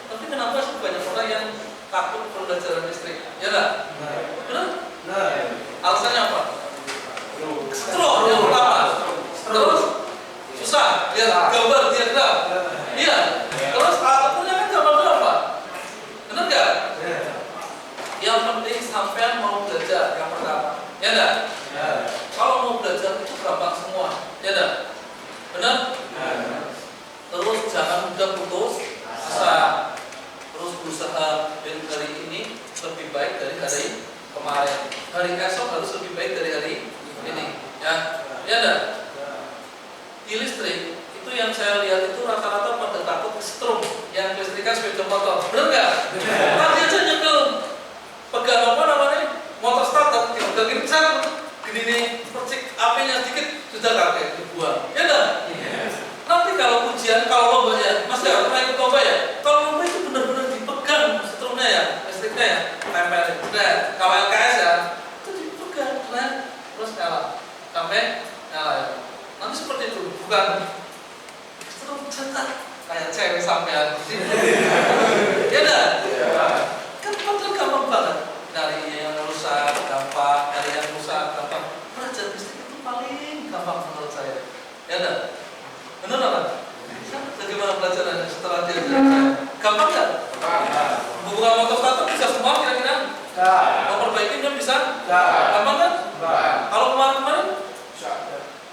Tapi kenapa sih banyak orang yang takut pembelajaran listrik? Ya enggak? Benar? Alasannya apa? Stroke yang pertama. Terus susah, lihat gambar diagram. Iya. Ya enggak? Di listrik itu yang saya lihat itu rata-rata pada takut strum yang listrikan sepeda motor. Benar nggak? Tadi aja nyekel pegang apa namanya motor starter, dipegang kencang, gini nih percik apinya sedikit sudah kakek dibuang. Ya enggak? Nanti kalau ujian, kalau lomba ya, Mas ya, pernah ikut lomba ya? Kalau lomba itu benar-benar dipegang strumnya ya, listriknya ya, tempelin. Nah, kalau LKS ya, itu dipegang, nah, terus nyala, sampai nyala ya. Nanti seperti itu, bukan strum cetak kayak cewek sampean. Ya enggak? Kan kontrol gampang banget. Dari yang rusak gampang, dari yang rusak gampang. Belajar listrik itu paling gampang menurut saya. Ya enggak? Benar nggak? Bagaimana pelajarannya setelah diajarkan? Gampang nggak? Hubungan motor starter bisa semua kira-kira? Memperbaikinya bisa? Gampang kan? Kalau kemarin-kemarin?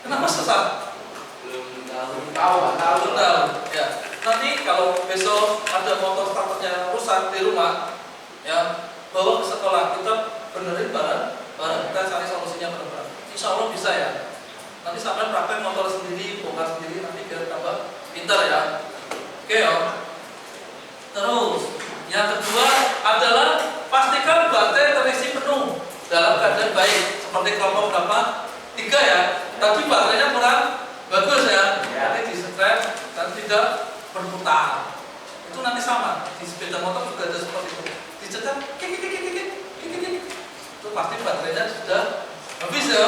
Kenapa susah? Belum tahu. Ya. Nanti kalau besok ada motor starternya rusak di rumah, ya bawa ke sekolah, kita benerin bareng, kita cari solusinya bareng-bareng. Insya Allah bisa ya. Nanti sampai praktek motor sendiri, bongkar sendiri, nanti biar tambah pintar ya. Oke ya. Terus yang kedua adalah pastikan baterai terisi penuh dalam keadaan baik. Seperti kelompok berapa? 3 ya. Tapi baterainya kurang bagus ya. Nanti di-strap dan tidak berputar. Itu nanti sama di sepeda motor juga ada seperti itu. Dicetak, itu pasti baterainya sudah habis ya.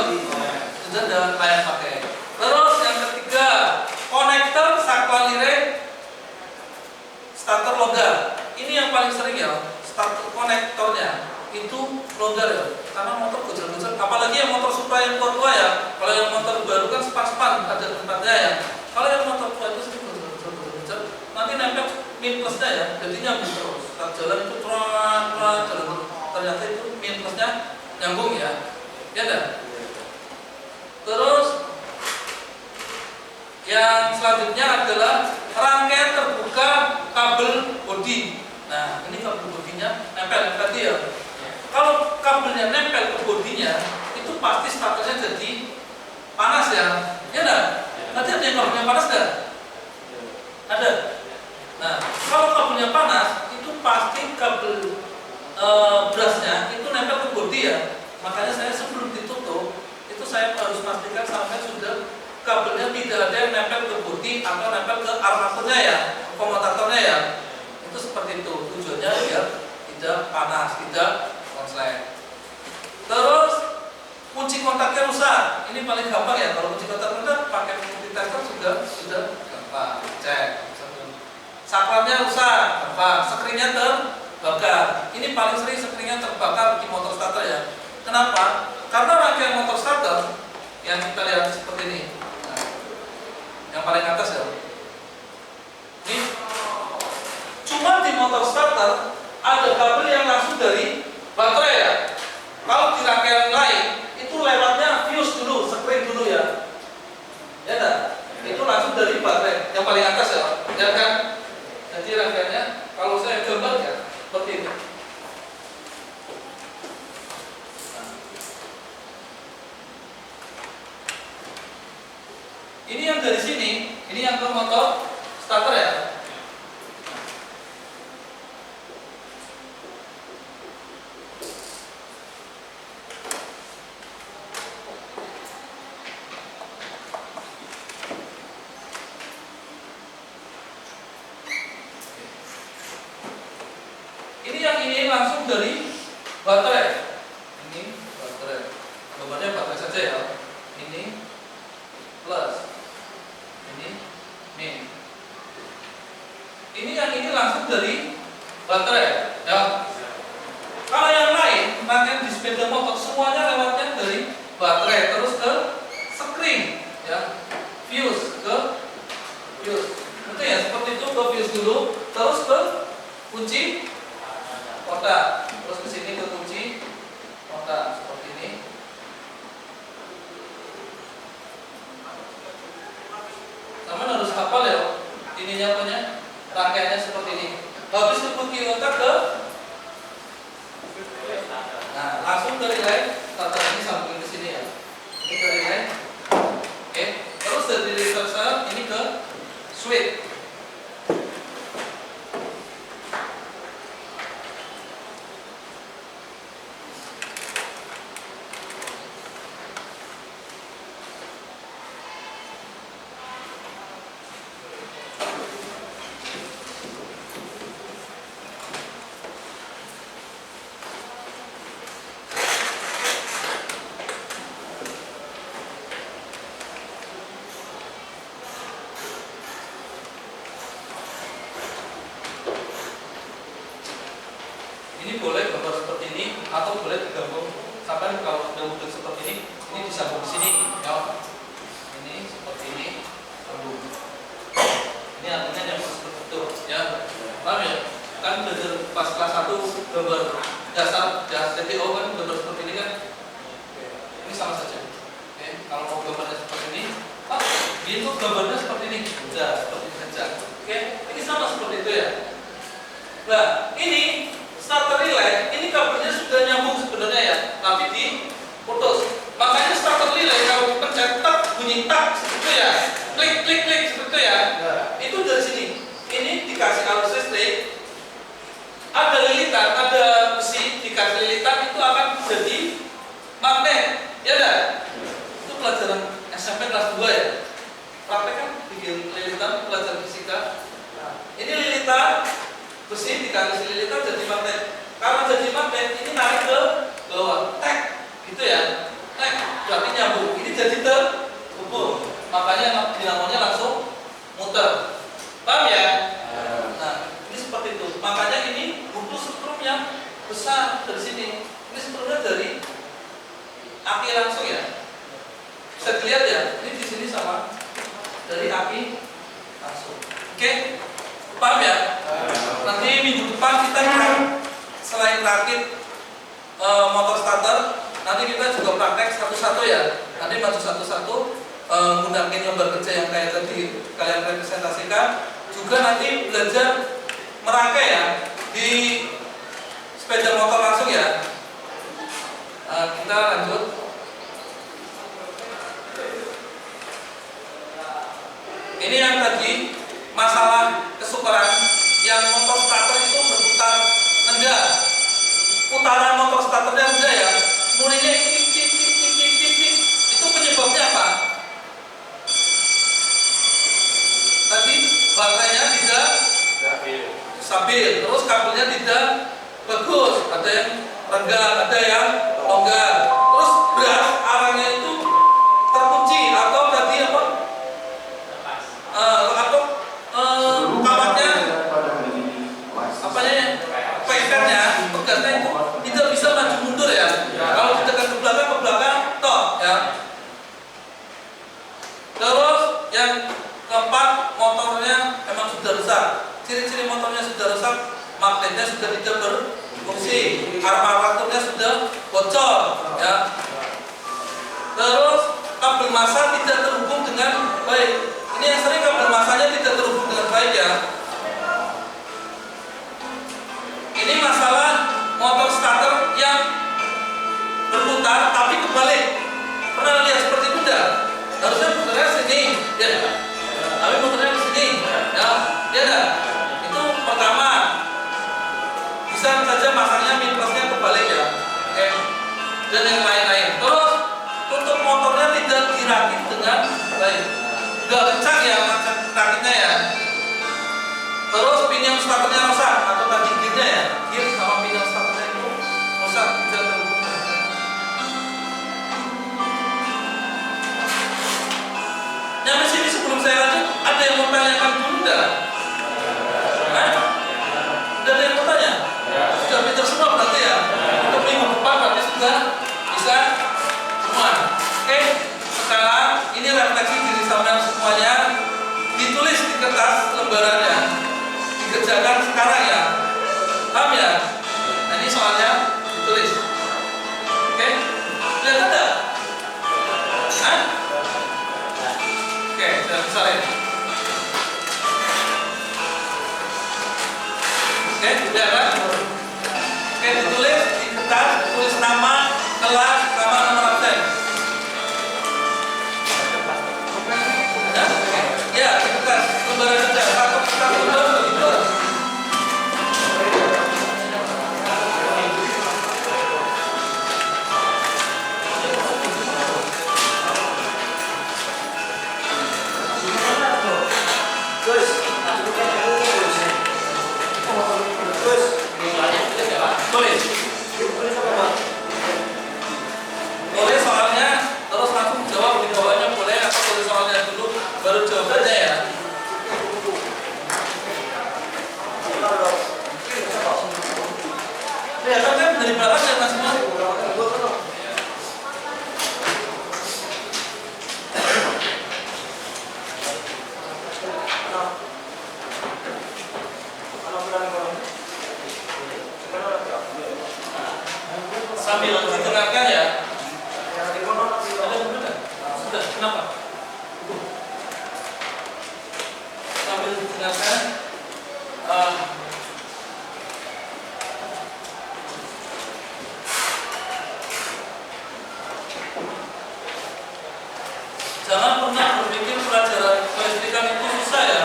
Sudah ada layak pakai. Terus yang ketiga, konektor saklar lirik starter longgar. Ini yang paling sering ya, starter konektornya itu longgar ya. Karena motor gojol-gojol, apalagi yang motor Supra yang tua ya. Kalau yang motor baru kan span-span ada tempatnya ya. Kalau yang motor tua itu sering gojol-gojol, nanti nempel min plusnya ya, jadi nyambung terus. Saat jalan itu jalan terus. Ternyata itu min plusnya nyambung ya. Ya enggak? Terus yang selanjutnya adalah rangkaian terbuka kabel bodi. Nah, ini kabel bodinya nempel tadi ya. Kalau kabelnya nempel ke bodinya, itu pasti starternya jadi panas ya. Ya enggak? Nanti ada yang kabelnya panas enggak? Ada. Nah, kalau kabelnya panas, itu pasti kabel brasnya itu nempel ke bodi ya. Makanya saya sebelum ditutup itu saya harus pastikan sampai sudah kabelnya tidak ada yang nempel ke bodi atau nempel ke armaturnya ya, komutatornya ya. Itu seperti itu tujuannya biar tidak panas, tidak konslet. Terus kunci kontaknya rusak. Ini paling gampang ya. Kalau kunci kontak rusak pakai multitester sudah gampang. Cek. Saklarnya rusak, gampang. Skrinnya terbakar. Ini paling sering skrinnya terbakar di motor starter ya. Kenapa? Karena rangkaian motor starter yang kita lihat seperti ini. Nah, yang paling atas ya. Ini cuma di motor starter ada kabel yang langsung dari baterai ya. Kalau di rangkaian lain itu lewatnya fuse dulu, skrin dulu ya. Ya enggak? Itu langsung dari baterai yang paling atas ya. Ya kan? Jadi rangkaiannya kalau saya gambarkan seperti ini. Ini yang dari sini, ini yang ke motor starter ya. Ini langsung dari baterai. Ini baterai. Gambarnya baterai saja ya. Ini plus. Ini min. Ini yang ini langsung dari baterai ya. Kalau yang lain rangkaian di sepeda motor semuanya lewatnya dari baterai terus ke skrin ya. Fuse ke fuse. Itu ya seperti itu, ke fuse dulu terus ke kunci kotak, terus ke sini ke kunci kotak seperti ini. Teman harus hafal ya, ininya punya rangkaiannya seperti ini. Habis ke kunci kotak ke, nah langsung ke relay, tata ini sambungin ke sini ya. Ini ke relay, Ini tuh gambarnya seperti ini, udah seperti ini saja. Oke, ini sama seperti itu ya. Nah, ini starter relay, ini kabelnya sudah nyambung sebenarnya ya, tapi diputus. Makanya starter relay kalau pencet tak bunyi tak seperti itu ya, klik klik klik seperti itu ya. Itu dari sini. Ini dikasih arus listrik, ada lilitan, ada besi dikasih lilitan, itu akan jadi magnet, ya dah. Itu pelajaran SMP kelas 2 ya. Praktek kan bikin lilitan pelajaran fisika. Ini lilitan besi dikasih lilitan jadi magnet. Karena jadi magnet ini narik ke bawah, tek, gitu ya. Tek, berarti nyambung. Ini jadi terhubung. Makanya dinamonya langsung muter. Paham ya? Nah, ini seperti itu. Makanya ini butuh setrum yang besar dari sini. Ini sebenarnya dari api langsung ya. Bisa dilihat ya. Ini di sini sama dari api langsung. Oke, paham ya? Nanti minggu depan kita selain rakit motor starter, nanti kita juga praktek satu-satu ya. Nanti maju satu-satu, menggunakan lembar kerja yang kayak tadi kalian representasikan. Juga nanti belajar merangkai ya di sepeda motor langsung ya. Kita lanjut. Ini yang tadi masalah kesukaran yang motor starter itu berputar rendah. Putaran motor starternya rendah ya. Mulainya itu penyebabnya apa? Tadi baterainya tidak stabil, terus kabelnya tidak bagus, ada yang renggang, ada yang longgar, terus beras arahnya itu terkunci atau tadi apa? Atau kawatnya apanya? Pegannya, pegannya itu tidak bisa maju mundur ya. Kalau ditekan ke belakang toh ya. Terus yang keempat, motornya memang sudah rusak. Ciri-ciri motornya sudah rusak, magnetnya sudah tidak berfungsi, armaturnya sudah bocor ya. Terus kabel massa tidak terhubung dengan baik. Ini yang sering kabel massanya tidak terhubung dengan baik ya. Ini masalah motor starter yang berputar tapi kebalik. Pernah lihat seperti itu enggak? Harusnya putarnya sini, ya. Tapi putarnya ke sini, ya. Ya enggak? Itu pertama. Bisa saja masangnya minusnya kebalik ya. Oke. Dan yang lain-lain. Terus tutup motornya tidak dirakit dengan baik. Enggak kencang ya rakitnya ya. Terus pinion starternya rusak atau tadi gearnya ya. Gear sama pinion starternya itu rusak, tidak terhubung. Nyampe sini sebelum saya lanjut, ada yang mau tanyakan dulu enggak? Udah ada yang mau tanya? Sudah pintar semua berarti ya? Untuk minggu depan berarti sudah bisa semua. Oke, sekarang ini refleksi diri sampean semuanya. Ditulis di kertas lembarannya, dikerjakan sekarang ya. Paham ya? Nah, ini soalnya ditulis. Oke, lihat ada? Hah? Oke, saya misalnya. Oke, udah kan? Oke, ditulis di kertas, tulis nama, kelas, sama nomor absen. Ya, di kertas, lembaran kerja, satu lembar begitu. Tulis. Tulis soalnya, terus langsung jawab di bawahnya boleh atau tulis soalnya dulu baru jawabannya ya. Kelihatan kan dari belakang ya Mas Mas? pernah berpikir pelajaran kelistrikan itu susah ya?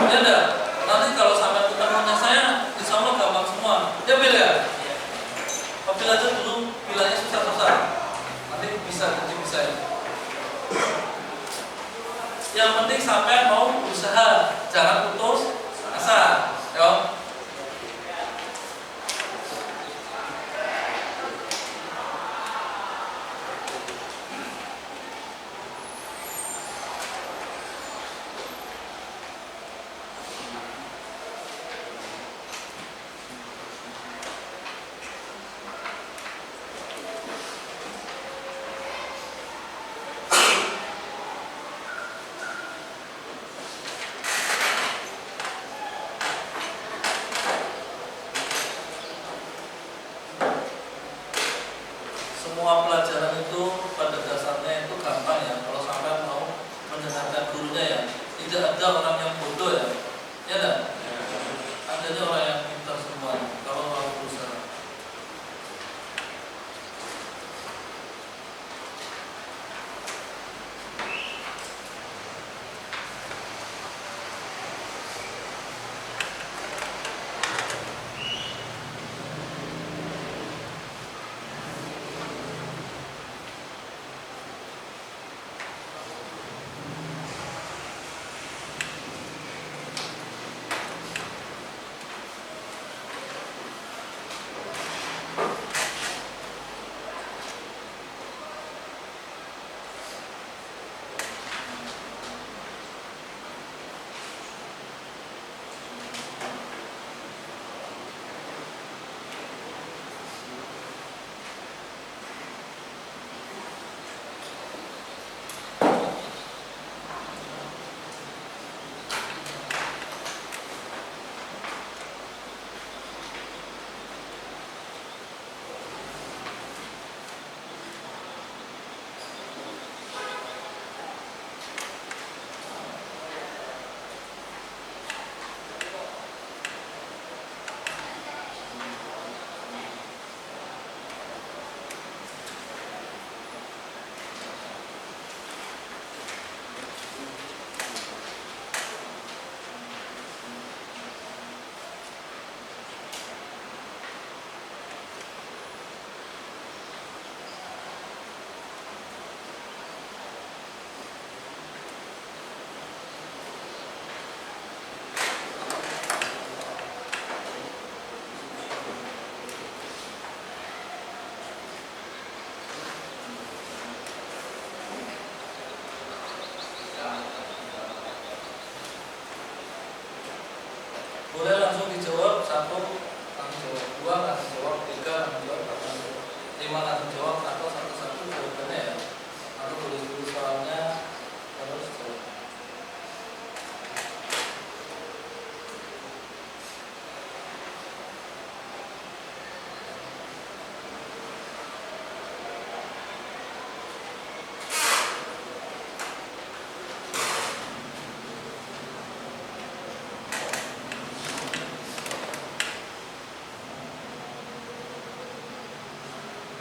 Ya enggak? Nanti kalau sampai ketemunya saya, insya Allah gampang semua. Ya Bil ya? Tapi aja dulu bilangnya susah-susah. Nanti bisa ya. Yang penting sampai mau berusaha, jangan putus asa. Ya. Semua pelajaran itu pada dasarnya itu gampang ya, kalau sampai mau mendengarkan gurunya ya. Tidak ada orang yang bodoh ya, ya enggak? Adanya orang yang pintar semua kalau mau berusaha. Boleh langsung dijawab, 1 langsung jawab, 2 langsung jawab, 3 langsung jawab, 4 langsung jawab, 5 langsung jawab, atau satu-satu jawabannya ya. Atau tulis dulu soalnya terus jawab.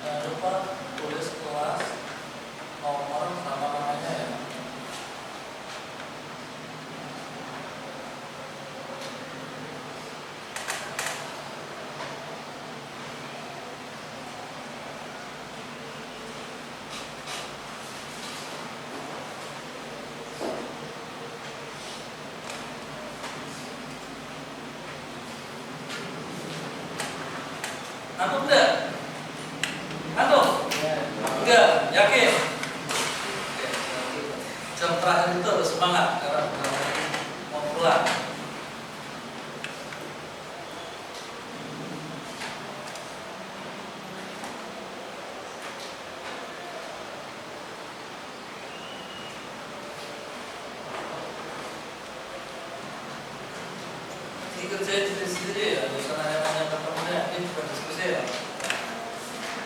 Jangan lupa tulis kelas, nomor, sama namanya ya. Ngantuk enggak? Ngantuk? Enggak, yakin? Oke. Jam terakhir itu harus semangat karena mau pulang. Dikerjain sendiri-sendiri ya, jangan nanya-nanya ke temennya, ini bukan diskusi ya.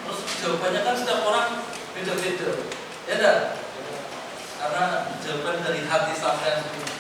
Terus jawabannya kan setiap orang beda-beda, ya enggak? Karena jawaban dari hati sampai sendiri.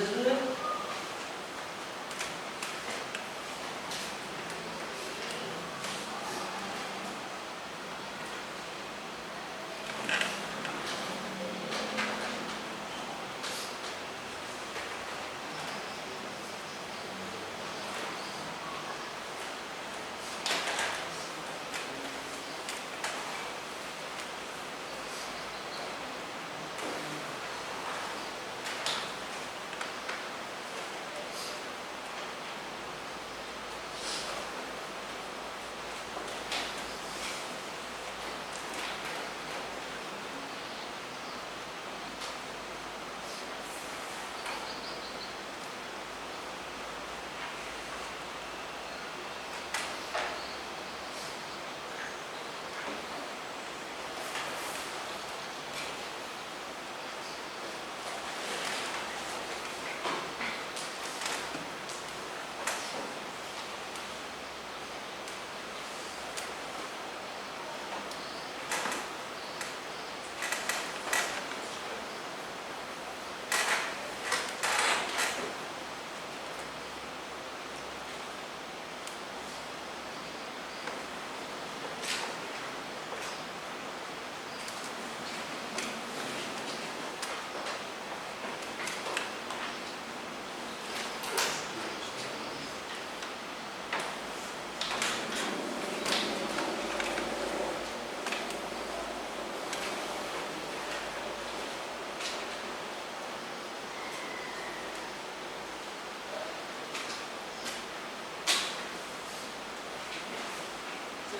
Sudah.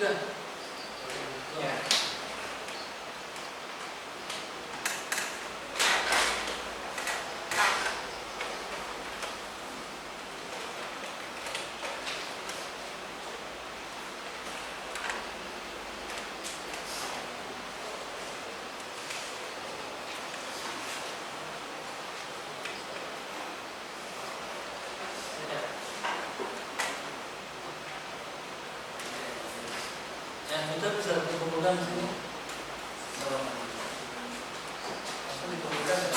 Ya. Yang kita bisa dikumpulkan di sini. Langsung dikumpulkan ya.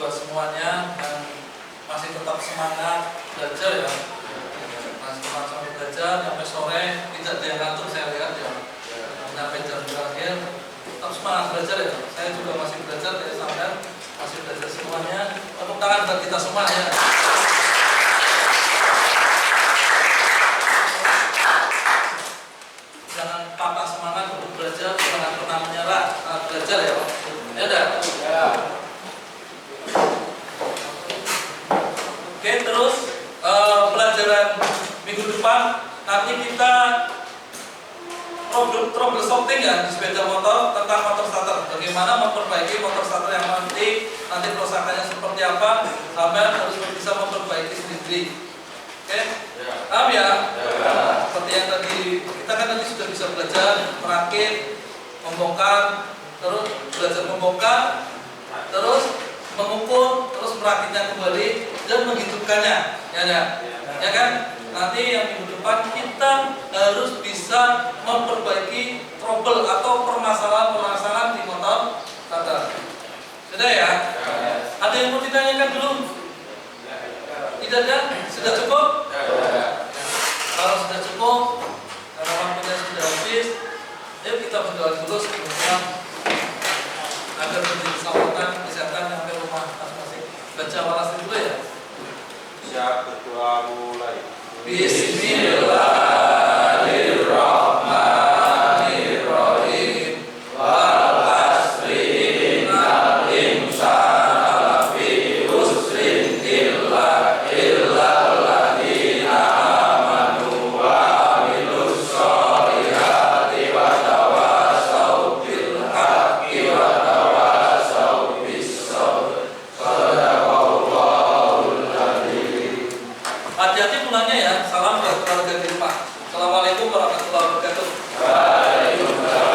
buat semuanya yang masih tetap semangat belajar ya. Masih semangat belajar sampai sore, tidak ada yang ngantuk saya lihat ya. Sampai jam terakhir tetap semangat belajar ya. Saya juga masih belajar dari sampai masih belajar semuanya. Tepuk tangan buat kita semua ya. Jangan patah semangat untuk belajar, jangan pernah menyerah saat belajar ya Pak. Ya udah. Ya. Oke, terus pelajaran minggu depan nanti kita troubleshooting ya di sepeda motor tentang motor starter. Bagaimana memperbaiki motor starter yang nanti kerusakannya seperti apa, sampai harus bisa memperbaiki sendiri. Oke? Paham ya? Seperti yang tadi kita kan nanti sudah bisa belajar merakit, membongkar, terus belajar membongkar, terus mengukur, terus merakitnya kembali dan menghidupkannya. Ya kan? Nanti yang minggu depan kita harus bisa memperbaiki trouble atau permasalahan-permasalahan di motor starter. Sudah ya? Ada yang mau ditanyakan dulu? Tidak ada? Sudah cukup? Kalau sudah cukup, karena waktunya sudah habis, yuk kita berdoa dulu sebelumnya agar diberi keselamatan, kesehatan yang sampai rumah masing-masing. Baca walasi dulu ya. Siap, berdoa mulai. Bismillahirrahmanirrahim. Wal asri innal insana lafi khusrin illa alladziina amanu wa amilus sholihati wa tawassaw bil haqqi wa tawassaw bis sabr. Shadaqallahul adzim. Hati-hati pulangnya ya. Salam buat keluarga di rumah. Assalamualaikum warahmatullahi wabarakatuh. Waalaikumsalam.